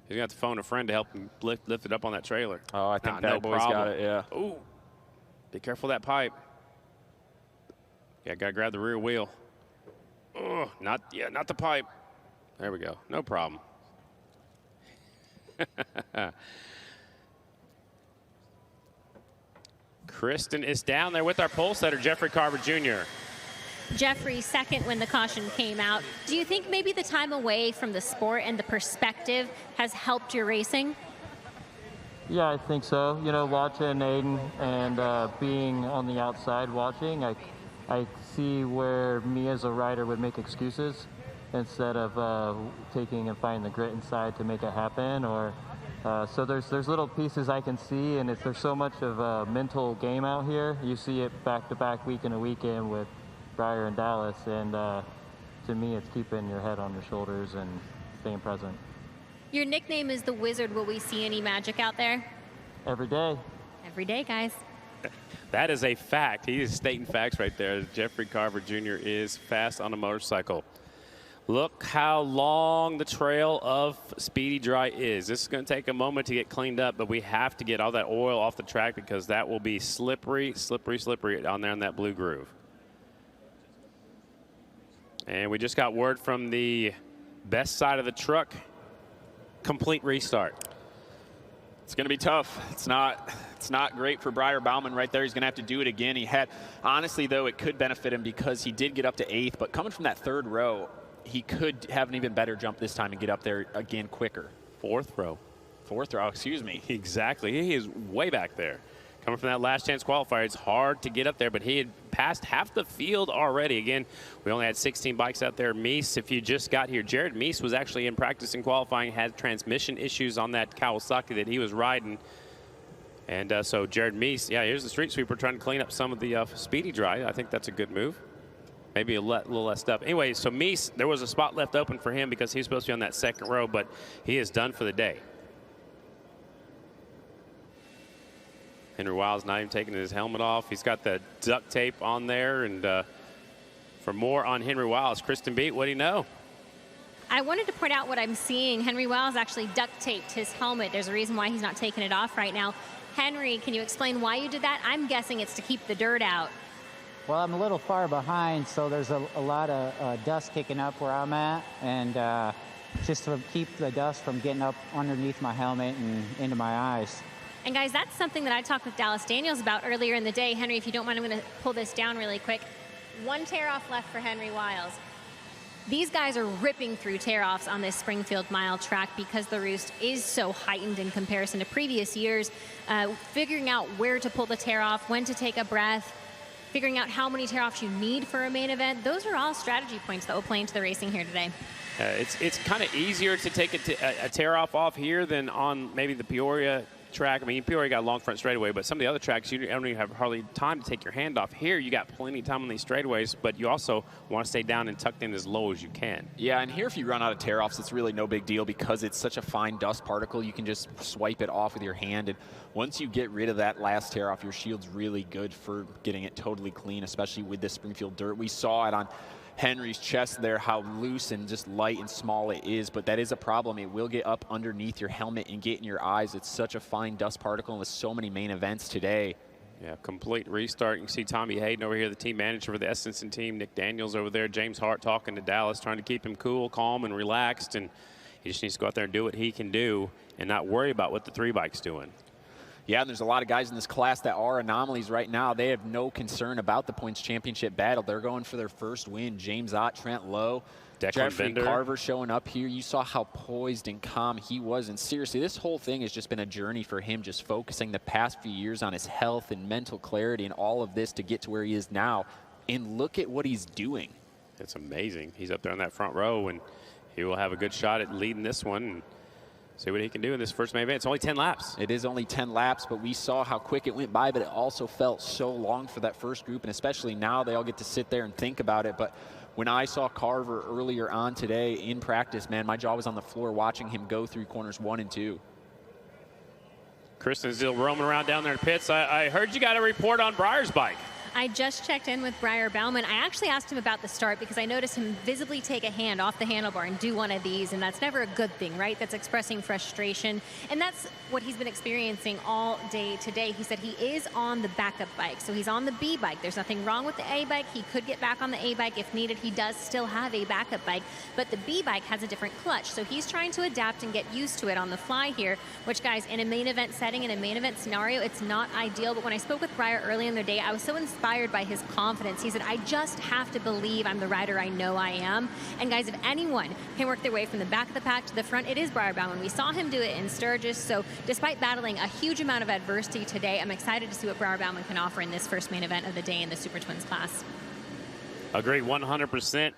He's going to have to phone a friend to help him lift it up on that trailer. Oh, I think that boy's got it, yeah. Ooh, be careful of that pipe. Yeah, got to grab the rear wheel. Oh, not the pipe. There we go, no problem. Kristen is down there with our pole setter, Jeffrey Carver Jr. Jeffrey, second when the caution came out. Do you think maybe the time away from the sport and the perspective has helped your racing? Yeah, I think so. You know, watching Aiden and being on the outside watching, I see where me as a rider would make excuses instead of taking and finding the grit inside to make it happen. Or so there's little pieces I can see, and there's so much of a mental game out here. You see it back-to-back, week in a weekend with Briar and Dallas, and to me it's keeping your head on your shoulders and staying present. Your nickname is the Wizard. Will we see any magic out there? Every day. Every day, guys. That is a fact. He is stating facts right there. Jeffrey Carver Jr. is fast on a motorcycle. Look how long the trail of Speedy Dry is. This is going to take a moment to get cleaned up, but we have to get all that oil off the track because that will be slippery, slippery, slippery down there in that blue groove. And we just got word from the best side of the truck. Complete restart. It's going to be tough. It's not great for Briar Bauman right there. He's going to have to do it again. He had, honestly, though, it could benefit him because he did get up to 8th, but coming from that 3rd row, he could have an even better jump this time and get up there again quicker. 4th row. 4th row, excuse me. Exactly. He is way back there. Coming from that last chance qualifier, it's hard to get up there, but he had passed half the field already. Again, we only had 16 bikes out there. Meese, if you just got here, Jared Meese was actually in practice and qualifying, had transmission issues on that Kawasaki that he was riding. And so Jared Meese, yeah, here's the street sweeper trying to clean up some of the Speedy Dry. I think that's a good move. Maybe a little less stuff. Anyway, so Meese, there was a spot left open for him because he was supposed to be on that 2nd row, but he is done for the day. Henry Wiles not even taking his helmet off. He's got the duct tape on there. And for more on Henry Wiles, Kristen Beat, what do you know? I wanted to point out what I'm seeing. Henry Wiles actually duct taped his helmet. There's a reason why he's not taking it off right now. Henry, can you explain why you did that? I'm guessing it's to keep the dirt out. Well, I'm a little far behind, so there's a lot of dust kicking up where I'm at, and just to keep the dust from getting up underneath my helmet and into my eyes. And guys, that's something that I talked with Dallas Daniels about earlier in the day. Henry, if you don't mind, I'm going to pull this down really quick. 1 tear-off left for Henry Wiles. These guys are ripping through tear-offs on this Springfield mile track because the roost is so heightened in comparison to previous years. Figuring out where to pull the tear-off, when to take a breath, figuring out how many tear-offs you need for a main event. Those are all strategy points that will play into the racing here today. It's kind of easier to take a tear-off off here than on maybe the Peoria track. I mean, Peoria got a long front straightaway, but some of the other tracks, you don't even have hardly time to take your hand off. Here, you got plenty of time on these straightaways, but you also want to stay down and tucked in as low as you can. Yeah, and here if you run out of tear-offs, it's really no big deal because it's such a fine dust particle. You can just swipe it off with your hand, and once you get rid of that last tear-off, your shield's really good for getting it totally clean, especially with this Springfield dirt. We saw it on Henry's chest there, how loose and just light and small it is, but that is a problem. It will get up underneath your helmet and get in your eyes. It's such a fine dust particle with so many main events today. Yeah, complete restart. You can see Tommy Hayden over here, the team manager for the Estenson team. Nick Daniels over there. James Hart talking to Dallas, trying to keep him cool, calm, and relaxed. And he just needs to go out there and do what he can do and not worry about what the 3-bike's doing. Yeah, and there's a lot of guys in this class that are anomalies right now. They have no concern about the points championship battle. They're going for their first win. James Ott, Trent Lowe, Jeffrey Carver showing up here. You saw how poised and calm he was. And seriously, this whole thing has just been a journey for him, just focusing the past few years on his health and mental clarity and all of this to get to where he is now. And look at what he's doing. It's amazing. He's up there on that front row, and he will have a good shot at leading this one. And see what he can do in this first main event. It's only 10 laps. It is only 10 laps, but we saw how quick it went by, but it also felt so long for that first group, and especially now they all get to sit there and think about it. But when I saw Carver earlier on today in practice, man, my jaw was on the floor watching him go through corners 1 and 2. Kristen's still roaming around down there in pits. I heard you got a report on Briar's bike. I just checked in with Briar Bauman. I actually asked him about the start because I noticed him visibly take a hand off the handlebar and do one of these, and that's never a good thing, right? That's expressing frustration, and that's what he's been experiencing all day today. He said he is on the backup bike, so he's on the B bike. There's nothing wrong with the A bike. He could get back on the A bike if needed. He does still have a backup bike, but the B bike has a different clutch, so he's trying to adapt and get used to it on the fly here, which, guys, in a main event setting, in a main event scenario, it's not ideal. But when I spoke with Briar earlier in the day, I was so inspired by his confidence. He said, I just have to believe I'm the rider I know I am. And guys, if anyone can work their way from the back of the pack to the front, it is Briar Bauman. We saw him do it in Sturgis. So despite battling a huge amount of adversity today, I'm excited to see what Briar Bauman can offer in this first main event of the day in the Super Twins class. Agree 100%.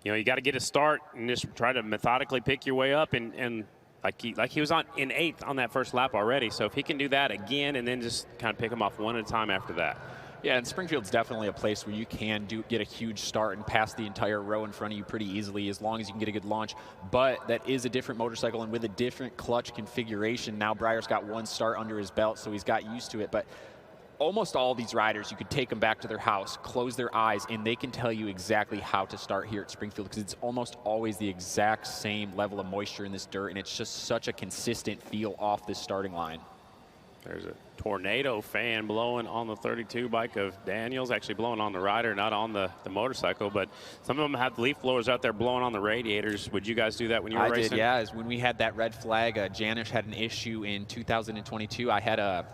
You know, you got to get a start and just try to methodically pick your way up, and like he was in 8th on that first lap already. So if he can do that again and then just kind of pick them off one at a time after that. Yeah, and Springfield's definitely a place where you can get a huge start and pass the entire row in front of you pretty easily as long as you can get a good launch. But that is a different motorcycle and with a different clutch configuration. Now Breyer's got one start under his belt, so he's got used to it. But almost all these riders, you could take them back to their house, close their eyes, and they can tell you exactly how to start here at Springfield because it's almost always the exact same level of moisture in this dirt, and it's just such a consistent feel off this starting line. There's a tornado fan blowing on the 32 bike of Daniels, actually blowing on the rider, not on the motorcycle, but some of them have leaf blowers out there blowing on the radiators. Would you guys do that when you were racing? I did, yeah. When we had that red flag, Janish had an issue in 2022. I had to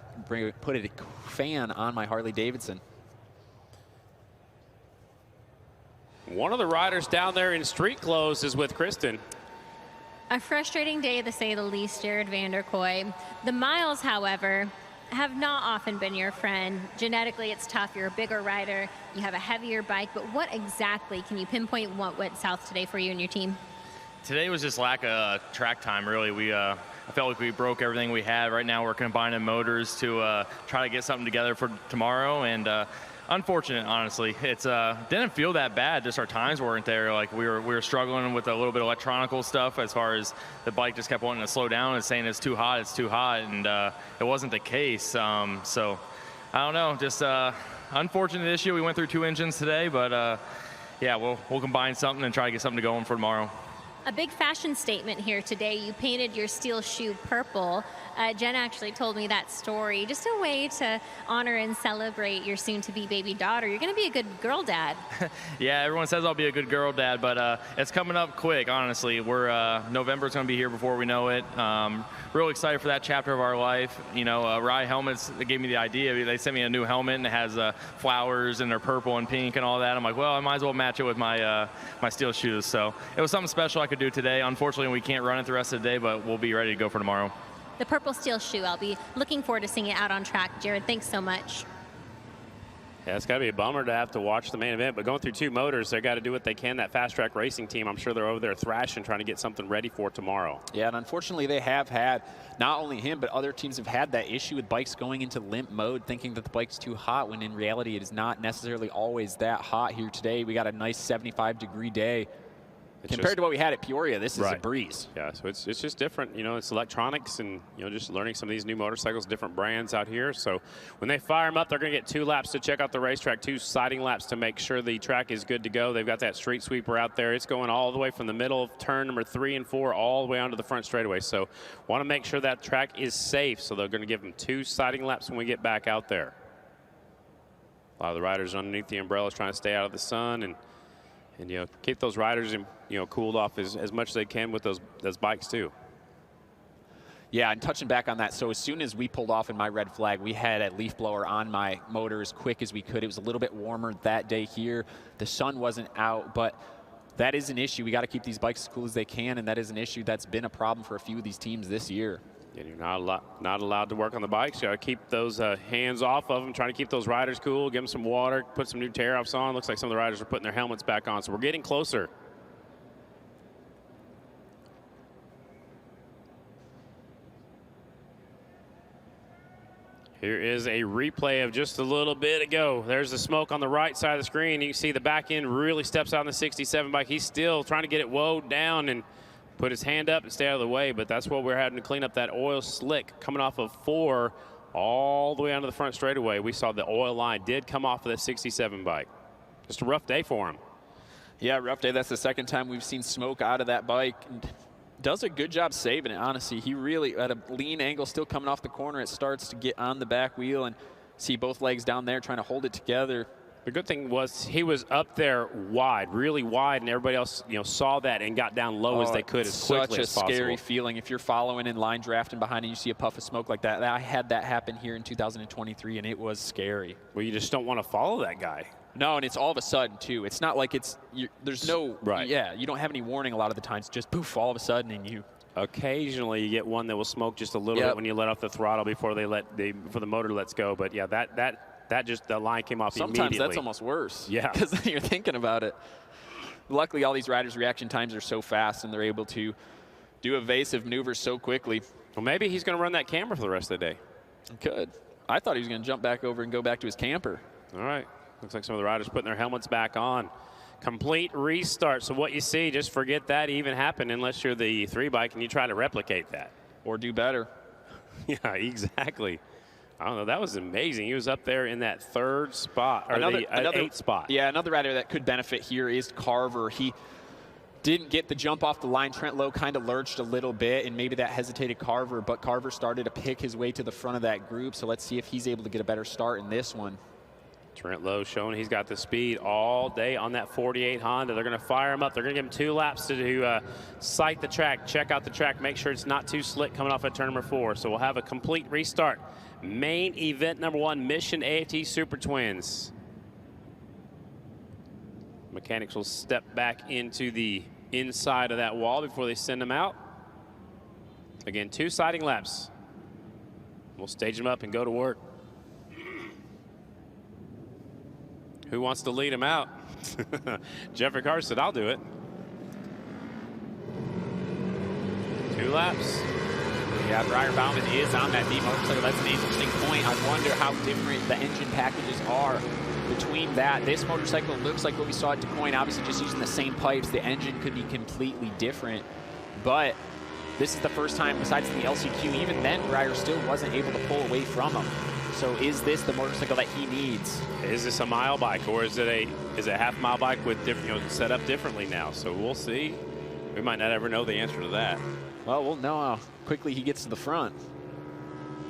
put a fan on my Harley Davidson. One of the riders down there in street clothes is with Kristen. A frustrating day, to say the least, Jared Vanderkoy. The miles, however, have not often been your friend. Genetically, it's tough. You're a bigger rider. You have a heavier bike. But what exactly, can you pinpoint what went south today for you and your team? Today was just lack of track time, really. I felt like we broke everything we had. Right now, we're combining motors to try to get something together for tomorrow. And unfortunate, honestly. It's didn't feel that bad. Just our times weren't there. Like we were struggling with a little bit of electronical stuff as far as the bike just kept wanting to slow down and saying it's too hot, and it wasn't the case. So I don't know. Just unfortunate issue. We went through 2 engines today, but yeah, we'll combine something and try to get something going for tomorrow. A big fashion statement here today. You painted your steel shoe purple. Jen actually told me that story. Just a way to honor and celebrate your soon-to-be baby daughter. You're going to be a good girl dad. Yeah, everyone says I'll be a good girl dad, but it's coming up quick, honestly. November's going to be here before we know it. Real excited for that chapter of our life. You know, Rye Helmets, they gave me the idea. They sent me a new helmet, and it has flowers, and they're purple and pink and all that. I'm like, well, I might as well match it with my my steel shoes. So it was something special I could do today. Unfortunately, we can't run it the rest of the day, but we'll be ready to go for tomorrow. The purple steel shoe, I'll be looking forward to seeing it out on track. Jared, thanks so much. Yeah, it's got to be a bummer to have to watch the main event, but going through 2 motors, they got to do what they can. That Fast Track Racing team, I'm sure they're over there thrashing, trying to get something ready for tomorrow. Yeah, and unfortunately they have had, not only him, but other teams have had that issue with bikes going into limp mode, thinking that the bike's too hot, when in reality it is not necessarily always that hot here today. We got a nice 75-degree day. Compared to what we had at Peoria, this is a breeze. Yeah, so it's just different. You know, it's electronics and, you know, just learning some of these new motorcycles, different brands out here. So when they fire them up, they're going to get 2 laps to check out the racetrack, 2 siding laps to make sure the track is good to go. They've got that street sweeper out there. It's going all the way from the middle of turn number 3 and 4 all the way onto the front straightaway. So want to make sure that track is safe. So they're going to give them 2 siding laps when we get back out there. A lot of the riders underneath the umbrellas trying to stay out of the sun and you know, keep those riders, you know, cooled off as much as they can with those bikes too. Yeah, and touching back on that, so as soon as we pulled off in my red flag, we had a leaf blower on my motor as quick as we could. It was a little bit warmer that day here. The sun wasn't out, but that is an issue. We got to keep these bikes as cool as they can, and that is an issue that's been a problem for a few of these teams this year. And you're not allowed to work on the bikes. You got to keep those hands off of them, trying to keep those riders cool, give them some water, put some new tear-offs on. Looks like some of the riders are putting their helmets back on, so we're getting closer. Here is a replay of just a little bit ago. There's the smoke on the right side of the screen. You can see the back end really steps out on the 67 bike. He's still trying to get it woed down and put his hand up and stay out of the way, but that's what we're having to clean up, that oil slick coming off of 4 all the way onto the front straightaway. We saw the oil line did come off of that 67 bike. Just a rough day for him. Yeah, rough day. That's the second time we've seen smoke out of that bike. And does a good job saving it, honestly. He really, at a lean angle, still coming off the corner, it starts to get on the back wheel and see both legs down there trying to hold it together. The good thing was he was up there wide, really wide, and everybody else, you know, saw that and got down low as they could as quickly as possible. Such a scary feeling if you're following in line drafting behind and you see a puff of smoke like that. I had that happen here in 2023, and it was scary. Well, you just don't want to follow that guy. No, and it's all of a sudden, too. It's not like there's no, yeah, you don't have any warning a lot of the times. Just poof, all of a sudden, and you. Occasionally you get one that will smoke just a little bit when you let off the throttle before before the motor lets go. But yeah, that just, the line came off immediately. Sometimes that's almost worse. Yeah. Because then you're thinking about it. Luckily, all these riders' reaction times are so fast, and they're able to do evasive maneuvers so quickly. Well, maybe he's going to run that camera for the rest of the day. He could. I thought he was going to jump back over and go back to his camper. All right. Looks like some of the riders putting their helmets back on. Complete restart. So what you see, just forget that even happened unless you're the 3 bike and you try to replicate that. Or do better. Yeah, exactly. I don't know. That was amazing. He was up there in that 3rd spot, or the 8th spot. Yeah, another rider that could benefit here is Carver. He didn't get the jump off the line. Trent Lowe kind of lurched a little bit, and maybe that hesitated Carver, but Carver started to pick his way to the front of that group, so let's see if he's able to get a better start in this one. Trent Lowe showing he's got the speed all day on that 48 Honda. They're going to fire him up. They're going to give him 2 laps to sight the track, check out the track, make sure it's not too slick coming off at turn number 4. So we'll have a complete restart. Main event number 1, Mission AFT Super Twins. Mechanics will step back into the inside of that wall before they send them out. Again, 2 sighting laps. We'll stage them up and go to work. Who wants to lead him out? Jeffrey Carr said, I'll do it. 2 laps. Yeah, Briar Bauman is on that deep motorcycle. That's an interesting point. I wonder how different the engine packages are between that. This motorcycle looks like what we saw at DuQuoin, obviously just using the same pipes. The engine could be completely different, but this is the first time, besides the LCQ, even then, Briar still wasn't able to pull away from him. So is this the motorcycle that he needs? Is this a mile bike, or is it a half-mile bike with different, set up differently now? So we'll see. We might not ever know the answer to that. Well, we'll know how quickly he gets to the front.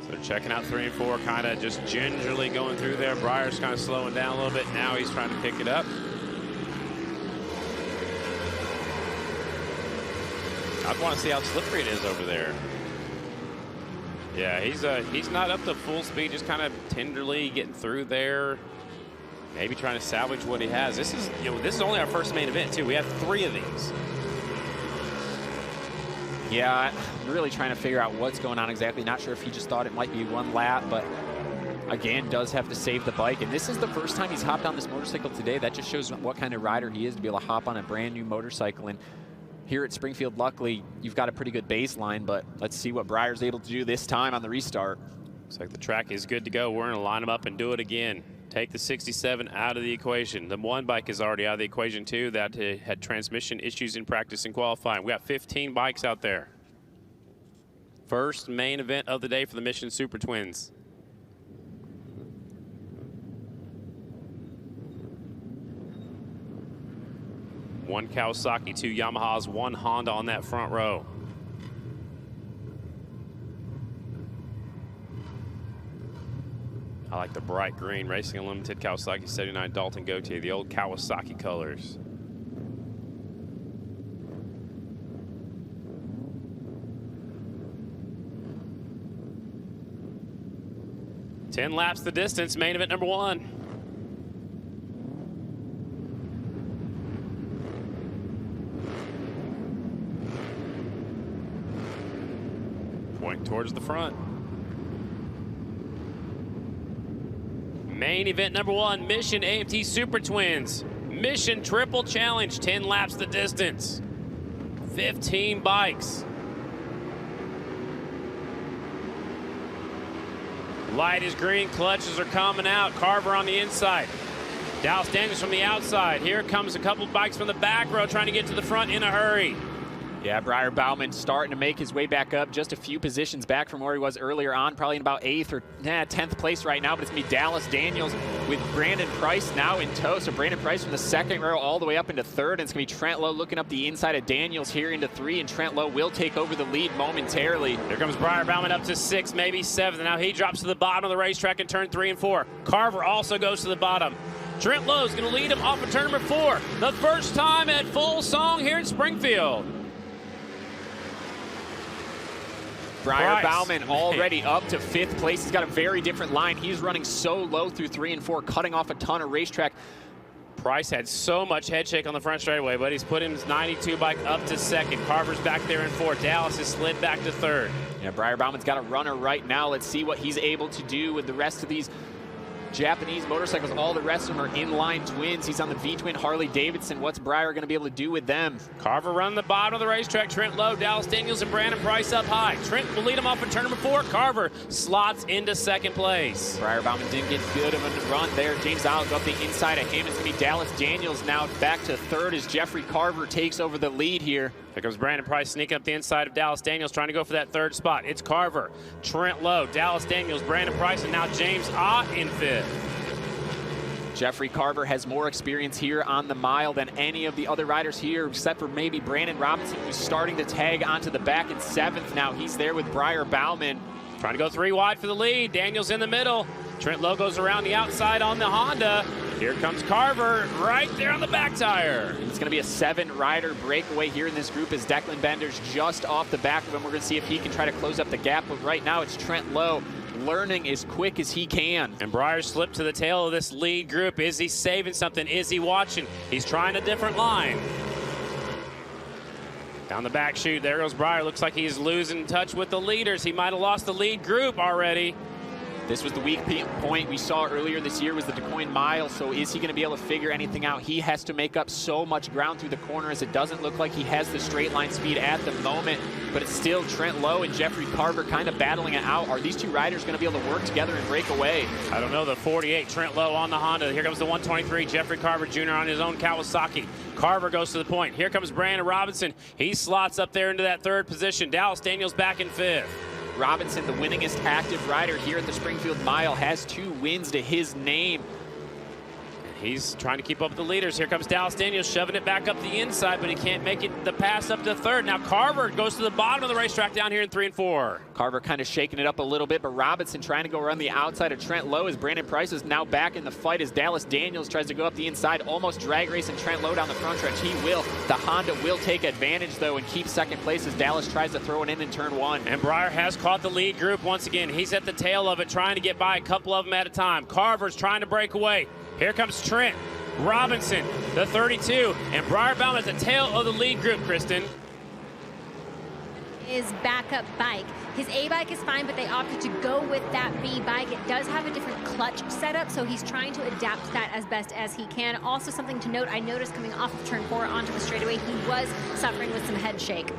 So they're checking out 3 and 4, kind of just gingerly going through there. Briar's kind of slowing down a little bit. Now he's trying to pick it up. I'd want to see how slippery it is over there. Yeah, he's not up to full speed, just kind of tenderly getting through there. Maybe trying to salvage what he has. This is only our first main event too. We have 3 of these. Yeah, I'm really trying to figure out what's going on exactly. Not sure if he just thought it might be 1 lap, but again, does have to save the bike. And this is the first time he's hopped on this motorcycle today. That just shows what kind of rider he is to be able to hop on a brand new motorcycle. And here at Springfield, luckily, you've got a pretty good baseline, but let's see what Briar's able to do this time on the restart. Looks like the track is good to go. We're going to line them up and do it again. Take the 67 out of the equation. The 1 bike is already out of the equation too. That had transmission issues in practice and qualifying. We got 15 bikes out there. First main event of the day for the Mission Super Twins. One Kawasaki, 2 Yamahas, 1 Honda on that front row. I like the bright green Racing Unlimited Kawasaki 79 Dalton goatee, the old Kawasaki colors. Ten laps the distance, main event number 1. Point towards the front. Main event number 1, Mission AFT Super Twins. Mission Triple Challenge, 10 laps the distance. 15 bikes. Light is green, clutches are coming out. Carver on the inside. Dallas Daniels from the outside. Here comes a couple bikes from the back row trying to get to the front in a hurry. Yeah, Briar Bauman starting to make his way back up, just a few positions back from where he was earlier on, probably in about 8th or 10th place right now, but it's going to be Dallas Daniels with Brandon Price now in tow. So Brandon Price from the 2nd row all the way up into 3rd, and it's going to be Trent Lowe looking up the inside of Daniels here into 3, and Trent Lowe will take over the lead momentarily. Here comes Briar Bauman up to 6th, maybe 7th. Now he drops to the bottom of the racetrack in turn 3 and 4. Carver also goes to the bottom. Trent Lowe's going to lead him off of turn number 4. The first time at full song here in Springfield. Briar Bauman already up to 5th place. He's got a very different line. He's running so low through 3 and 4, cutting off a ton of racetrack. Price had so much head shake on the front straightaway, but he's put his 92 bike up to 2nd. Carver's back there in 4th. Dallas has slid back to 3rd. Yeah, Briar Bauman's got a runner right now. Let's see what he's able to do with the rest of these Japanese motorcycles. All the rest of them are inline twins. He's on the V-twin Harley Davidson. What's Breyer going to be able to do with them? Carver running the bottom of the racetrack. Trent Lowe, Dallas Daniels, and Brandon Price up high. Trent will lead him off in turn number 4. Carver slots into second place. Breyer Bauman didn't get good of a run there. James Allen up the inside of him. It's going to be Dallas Daniels now back to third as Jeffrey Carver takes over the lead here. Here comes Brandon Price sneaking up the inside of Dallas Daniels, trying to go for that third spot. It's Carver, Trent Lowe, Dallas Daniels, Brandon Price, and now James Ott in 5th. Jeffrey Carver has more experience here on the mile than any of the other riders here, except for maybe Brandon Robinson, who's starting to tag onto the back in 7th now. He's there with Breyer Bauman. Trying to go 3 wide for the lead. Daniels in the middle. Trent Lowe goes around the outside on the Honda. Here comes Carver right there on the back tire. It's going to be a 7-rider breakaway here in this group as Declan Bender's just off the back of him. We're going to see if he can try to close up the gap, but right now it's Trent Lowe learning as quick as he can. And Breyer slipped to the tail of this lead group. Is he saving something? Is he watching? He's trying a different line. Down the back chute, there goes Breyer. Looks like he's losing touch with the leaders. He might have lost the lead group already. This was the weak point we saw earlier this year was the DeCoin Mile, so is he going to be able to figure anything out? He has to make up so much ground through the corners. It doesn't look like he has the straight line speed at the moment, but it's still Trent Lowe and Jeffrey Carver kind of battling it out. Are these two riders going to be able to work together and break away? I don't know. The 48, Trent Lowe on the Honda. Here comes the 123, Jeffrey Carver Jr. on his own Kawasaki. Carver goes to the point. Here comes Brandon Robinson. He slots up there into that 3rd position. Dallas Daniels back in 5th. Robinson, the winningest active rider here at the Springfield Mile, has 2 wins to his name. He's trying to keep up with the leaders. Here comes Dallas Daniels shoving it back up the inside, but he can't make it the pass up to 3rd. Now Carver goes to the bottom of the racetrack down here in 3 and 4. Carver kind of shaking it up a little bit, but Robinson trying to go around the outside of Trent Lowe as Brandon Price is now back in the fight as Dallas Daniels tries to go up the inside, almost drag racing Trent Lowe down the front stretch. He will. The Honda will take advantage, though, and keep second place as Dallas tries to throw it in turn 1. And Breyer has caught the lead group once again. He's at the tail of it, trying to get by a couple of them at a time. Carver's trying to break away. Here comes Trent. Robinson, the 32, and Breyer Bauman at the tail of the lead group, Kristen. His backup bike. His A bike is fine, but they opted to go with that B bike. It does have a different clutch setup, so he's trying to adapt to that as best as he can. Also, something to note, I noticed coming off of turn 4 onto the straightaway, he was suffering with some head shake.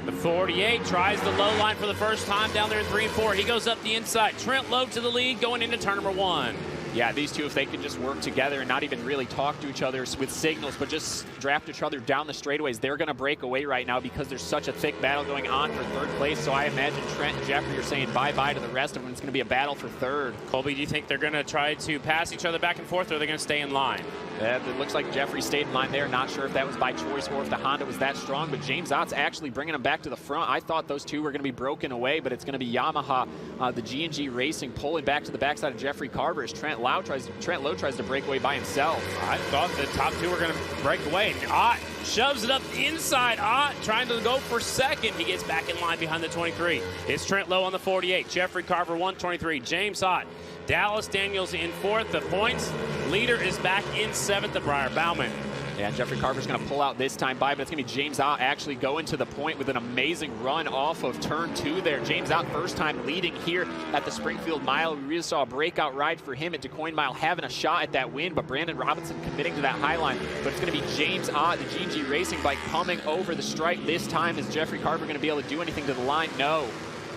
The 48 tries the low line for the first time down there in 3 and 4. He goes up the inside. Trent Lowe to the lead going into turn number 1. Yeah, these two, if they could just work together and not even really talk to each other with signals, but just draft each other down the straightaways, they're going to break away right now because there's such a thick battle going on for 3rd place. So I imagine Trent and Jeffrey are saying bye-bye to the rest of them. It's going to be a battle for 3rd. Colby, do you think they're going to try to pass each other back and forth, or are they going to stay in line? It looks like Jeffrey stayed in line there. Not sure if that was by choice or if the Honda was that strong, but James Ott's actually bringing him back to the front. I thought those two were going to be broken away, but it's going to be Yamaha, the G&G Racing, pulling back to the backside of Jeffrey Carver as Trent Lowe tries to break away by himself. I thought the top 2 were going to break away. Ott shoves it up the inside. Ott trying to go for 2nd. He gets back in line behind the 23. It's Trent Lowe on the 48. Jeffrey Carver 123. James Ott. Dallas Daniels in 4th. The points leader is back in 7th. The Breyer Bauman. Yeah, Jeffrey Carver's going to pull out this time by, but it's going to be James Ott actually going to the point with an amazing run off of turn 2 there. James Ott first time leading here at the Springfield Mile. We really saw a breakout ride for him at DeCoin Mile, having a shot at that win, but Brandon Robinson committing to that high line. But it's going to be James Ott, the G&G Racing bike, coming over the stripe this time. Is Jeffrey Carver going to be able to do anything to the line? No.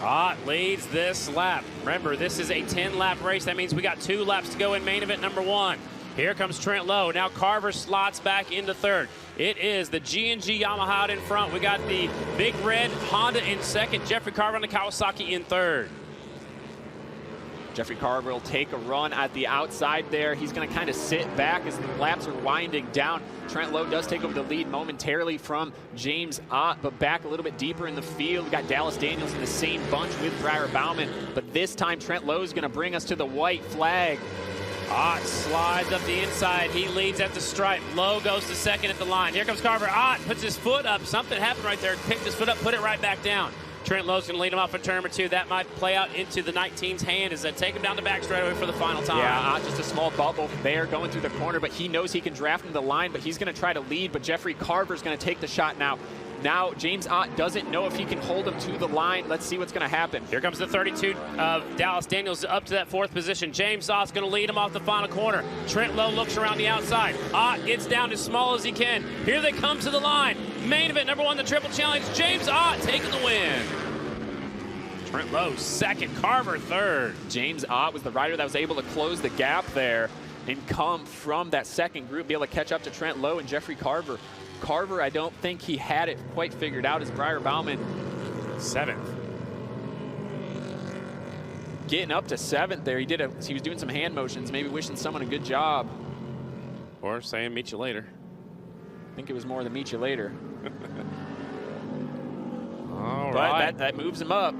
Ott leads this lap. Remember, this is a 10-lap race. That means we got 2 laps to go in main event number 1. Here comes Trent Lowe. Now Carver slots back into 3rd. It is the G&G Yamaha out in front. We got the big red Honda in 2nd. Jeffrey Carver on the Kawasaki in 3rd. Jeffrey Carver will take a run at the outside there. He's going to kind of sit back as the laps are winding down. Trent Lowe does take over the lead momentarily from James Ott, but back a little bit deeper in the field. We got Dallas Daniels in the same bunch with Breyer Bauman, but this time Trent Lowe is going to bring us to the white flag. Ott slides up the inside. He leads at the stripe. Lowe goes to 2nd at the line. Here comes Carver. Ott puts his foot up. Something happened right there. Picked his foot up, put it right back down. Trent Lowe's going to lead him off in turn number 2. That might play out into the 19's hand as they take him down the back straightaway for the final time. Yeah, just a small bubble there going through the corner, but he knows he can draft him to the line, but he's going to try to lead, but Jeffrey Carver's going to take the shot now. Now James Ott doesn't know if he can hold him to the line. Let's see what's going to happen. Here comes the 32 of Dallas Daniels up to that 4th position. James Ott's going to lead him off the final corner. Trent Lowe looks around the outside. Ott gets down as small as he can. Here they come to the line. Main event number 1, the Triple Challenge. James Ott taking the win. Trent Lowe 2nd, Carver 3rd. James Ott was the rider that was able to close the gap there and come from that 2nd group, be able to catch up to Trent Lowe and Jeffrey Carver. Carver, I don't think he had it quite figured out as Briar Bauman. 7th. Getting up to 7th there. He was doing some hand motions, maybe wishing someone a good job. Or saying meet you later. I think it was more than meet you later. All but right. that moves him up.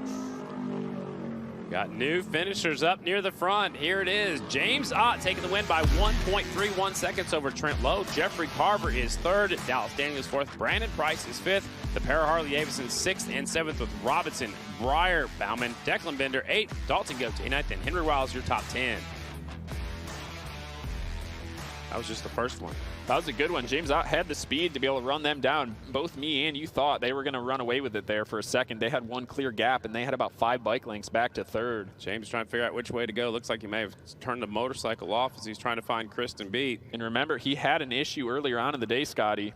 Got new finishers up near the front. Here it is. James Ott taking the win by 1.31 seconds over Trent Lowe. Jeffrey Carver is 3rd. Dallas Daniels 4th. Brandon Price is 5th. The pair of Harley Davidson 6th and 7th with Robinson, Briar Bauman, Declan Bender 8th, Dalton Gauthier 9th, and Henry Wiles your top 10. That was just the first one. That was a good one. James Ott had the speed to be able to run them down. Both me and you thought they were going to run away with it there for a second. They had one clear gap, and they had about 5 bike lengths back to 3rd. James trying to figure out which way to go. Looks like he may have turned the motorcycle off as he's trying to find Kristen Beat. And remember, he had an issue earlier on in the day, Scotty.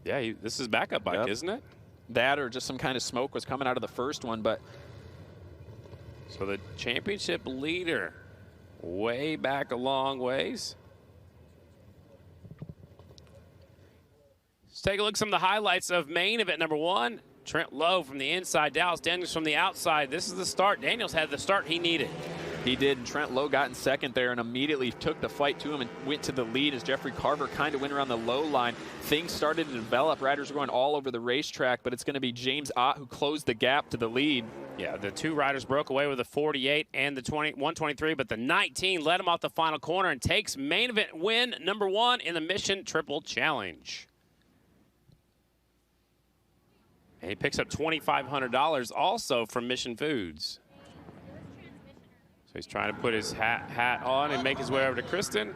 Yeah, this is backup bike, isn't it? That or just some kind of smoke was coming out of the first one, but. So the championship leader way back a long ways. Let's take a look at some of the highlights of main event number 1. Trent Lowe from the inside, Dallas Daniels from the outside. This is the start. Daniels had the start he needed. He did, and Trent Lowe got in 2nd there and immediately took the fight to him and went to the lead as Jeffrey Carver kind of went around the low line. Things started to develop. Riders were going all over the racetrack, but it's going to be James Ott who closed the gap to the lead. Yeah, the 2 riders broke away with the 48 and the 123, but the 19 led him off the final corner and takes main event win number 1 in the Mission Triple Challenge. And he picks up $2,500 also from Mission Foods. So he's trying to put his hat on and make his way over to Kristen.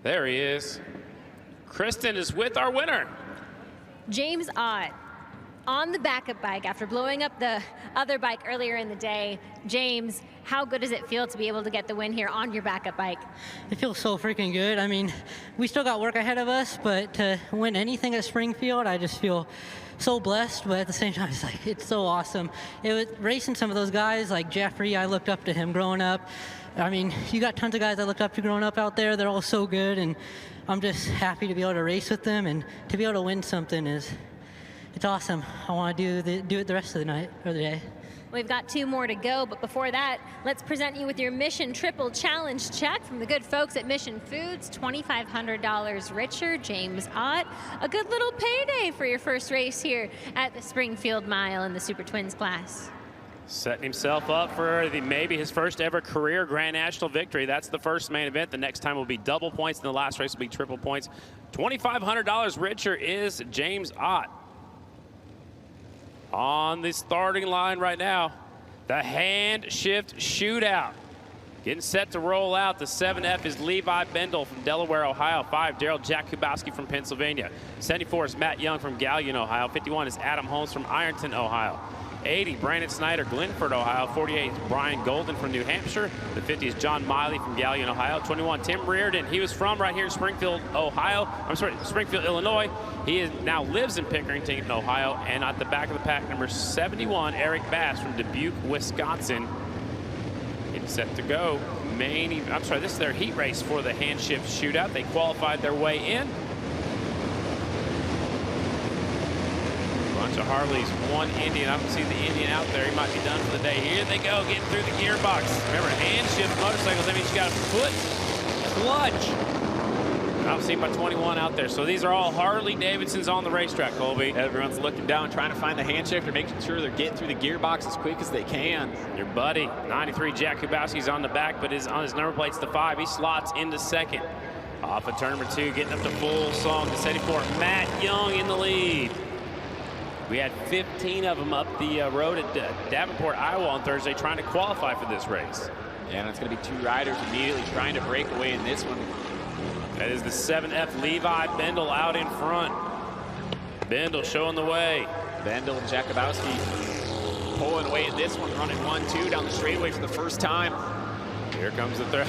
There he is. Kristen is with our winner. James Ott on the backup bike after blowing up the other bike earlier in the day. James, how good does it feel to be able to get the win here on your backup bike? It feels so freaking good. I mean, we still got work ahead of us, but to win anything at Springfield, I just feel so blessed, but at the same time, it's so awesome. It was racing some of those guys like Jeffrey. I looked up to him growing up. I mean, you got tons of guys I looked up to growing up out there. They're all so good, and I'm just happy to be able to race with them, and to be able to win something it's awesome. I want to do it the rest of the night or the day. We've got 2 more to go, but before that, let's present you with your Mission Triple Challenge check from the good folks at Mission Foods. $2,500 richer, James Ott. A good little payday for your first race here at the Springfield Mile in the Super Twins class. Setting himself up for maybe his first ever career Grand National victory. That's the first main event. The next time will be double points, and the last race will be triple points. $2,500 richer is James Ott. On the starting line right now, the Handshift shootout. Getting set to roll out. The 7F is Levi Bendel from Delaware, Ohio. 5, Daryl Jack Kubowski from Pennsylvania. 74 is Matt Young from Galion, Ohio. 51 is Adam Holmes from Ironton, Ohio. 80, Brandon Snyder, Glenford, Ohio. 48 is Brian Golden from New Hampshire. The 50 is John Miley from Galion, Ohio. 21, Tim Reardon. He was from right here in Springfield, Springfield, Illinois. He now lives in Pickerington, Ohio. And at the back of the pack, number 71, Eric Bass from Dubuque, Wisconsin. Getting set to go. This is their heat race for the Handshift shootout. They qualified their way in. Bunch of Harleys, 1 Indian. I don't see the Indian out there. He might be done for the day. Here they go, getting through the gearbox. Remember, Handshift motorcycles, that means you got a foot clutch. I don't see my 21 out there. So these are all Harley Davidsons on the racetrack, Colby. Everyone's looking down, trying to find the Handshift or making sure they're getting through the gearbox as quick as they can. Your buddy, 93 Jack Kubowski's on the back, but on his number plate's the 5. He slots into 2nd. Off of turn number 2, getting up to full song to 74. Matt Young in the lead. We had 15 of them up the road at Davenport, Iowa on Thursday trying to qualify for this race. Yeah, and it's going to be 2 riders immediately trying to break away in this one. That is the 7F Levi Bendel out in front. Bendel showing the way. Bendel and Jakubowski pulling away in this one, running 1-2 down the straightaway for the first time. Here comes the third.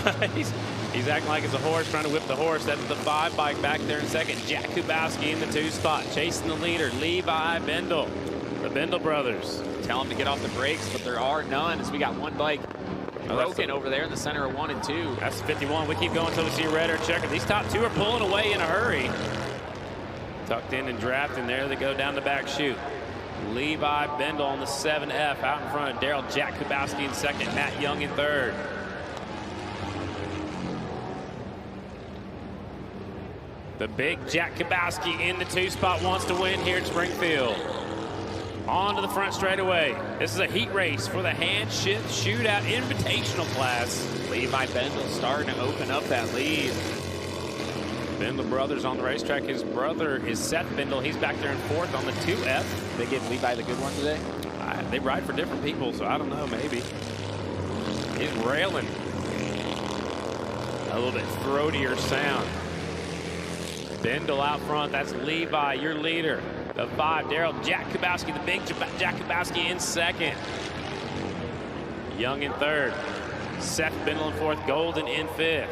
He's acting like it's a horse, trying to whip the horse. That's the 5 bike back there in second. Jakubowski in the 2 spot, chasing the leader, Levi Bendel. The Bendel brothers. Tell him to get off the brakes, but there are none as we got one bike broken over there in the center of 1 and 2. That's 51. We keep going until we see red or checker. These top 2 are pulling away in a hurry. Tucked in and drafting there. They go down the back chute. Levi Bendel on the 7F out in front. Daryl Jakubowski in second. Matt Young in third. The big Jakubowski in the 2 spot wants to win here at Springfield. On to the front straightaway. This is a heat race for the Handshift Shootout Invitational class. Levi Bendel starting to open up that lead. Bendel brothers on the racetrack. His brother is Seth Bendel. He's back there in 4th on the 2F. They give Levi the good one today? They ride for different people, so I don't know, maybe. He's railing. A little bit throatier sound. Bendel out front. That's Levi, your leader. The 5, Daryl Jakubowski, the big Jakubowski in second. Young in third. Seth Bendel in 4th. Golden in 5th.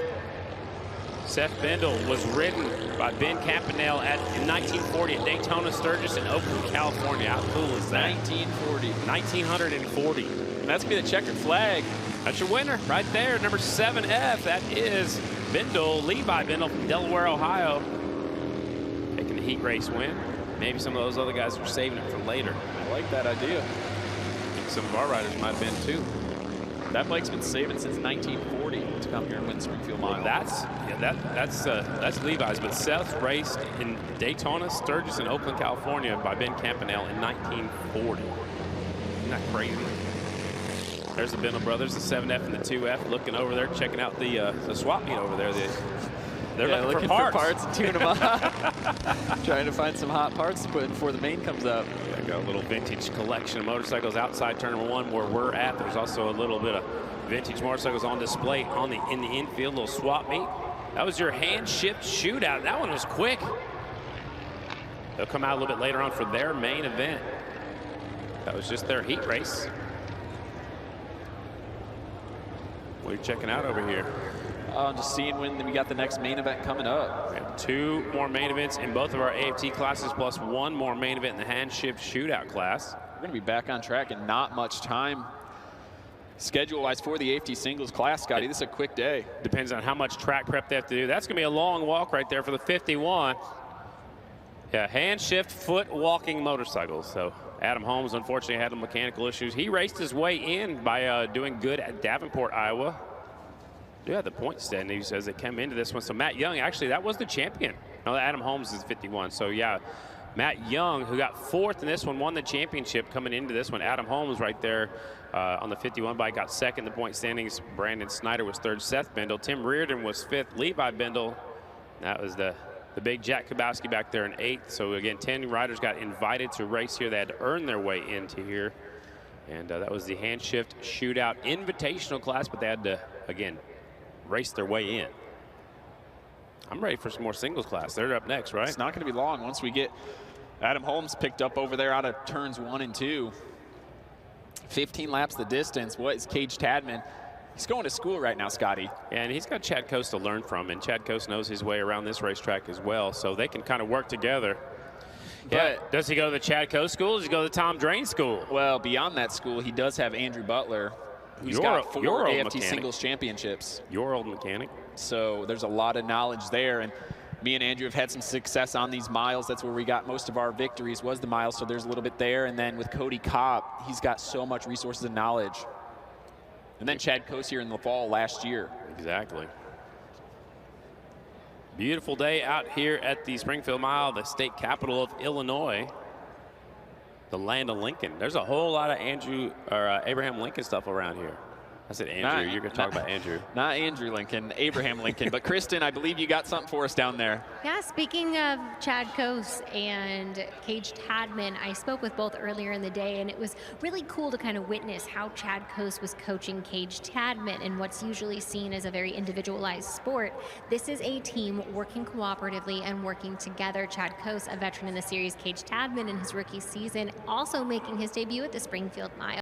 Seth Bendel was ridden by Ben Campanale in 1940 at Daytona Sturgis in Oakland, California. How cool is that? 1940. 1940. And that's going to be the checkered flag. That's your winner right there, number 7F. That is Bendel, Levi Bendel from Delaware, Ohio. Taking the heat race win. Maybe some of those other guys are saving it for later. I like that idea. I think some of our riders might have been too. That bike's been saving since 1940 to come here and win Springfield Mile. That's Levi's, but Seth raced in Daytona, Sturgis, and Oakland, California by Ben Campanale in 1940. Isn't that crazy? There's the Bendel brothers, the 7F and the 2F, looking over there, checking out the swap meet over there. They're looking for parts and tune them up. Trying to find some hot parts to put in before the main comes up. Got a little vintage collection of motorcycles outside turn number 1 where we're at. There's also a little bit of vintage motorcycles on display in the infield, little swap meet. That was your Handshift Shootout. That one was quick. They'll come out a little bit later on for their main event. That was just their heat race. What are you checking out over here? Just seeing when we got the next main event coming up. We have 2 more main events in both of our AFT classes, plus 1 more main event in the Handshift Shootout class. We're going to be back on track in not much time schedule-wise for the AFT singles class, Scotty. This is a quick day. Depends on how much track prep they have to do. That's going to be a long walk right there for the 51. Yeah, Handshift foot walking motorcycles. So Adam Holmes unfortunately had some mechanical issues. He raced his way in by doing good at Davenport, Iowa. Do have the point standings as they come into this one. So Matt Young, actually, that was the champion. No, Adam Holmes is 51. So yeah, Matt Young, who got 4th in this one, won the championship coming into this one. Adam Holmes right there on the 51 bike got 2nd in the point standings. Brandon Snyder was 3rd. Seth Bendel. Tim Reardon was 5th. Levi Bendel, that was the big Jakubowski back there in 8th. So again, 10 riders got invited to race here. They had to earn their way into here. And that was the Handshift Shootout Invitational class, but they had to, again, race their way in. I'm ready for some more singles class. They're up next, right? It's not going to be long once we get Adam Holmes picked up over there out of turns 1 and 2. 15 laps the distance. What is Cage Tadman? He's going to school right now, Scotty. And he's got Chad Coast to learn from, and Chad Coast knows his way around this racetrack as well, so they can kind of work together. Yeah. Does he go to the Chad Coast school, or does he go to the Tom Drain school? Well, beyond that school, he does have Andrew Butler, who's got 4 AFT singles championships. Your old mechanic. So there's a lot of knowledge there. And me and Andrew have had some success on these miles. That's where we got most of our victories, was the miles. So there's a little bit there. And then with Cody Cobb, he's got so much resources and knowledge. And then Chad Coase here in the fall last year. Exactly. Beautiful day out here at the Springfield Mile, the state capital of Illinois. The land of Lincoln. There's a whole lot of Abraham Lincoln stuff around here. I said Andrew. You're going to talk about Andrew. Not Andrew Lincoln, Abraham Lincoln. But Kristen, I believe you got something for us down there. Yeah, speaking of Chad Coase and Cage Tadman, I spoke with both earlier in the day, and it was really cool to kind of witness how Chad Coase was coaching Cage Tadman in what's usually seen as a very individualized sport. This is a team working cooperatively and working together. Chad Coase, a veteran in the series, Cage Tadman in his rookie season, also making his debut at the Springfield Mile.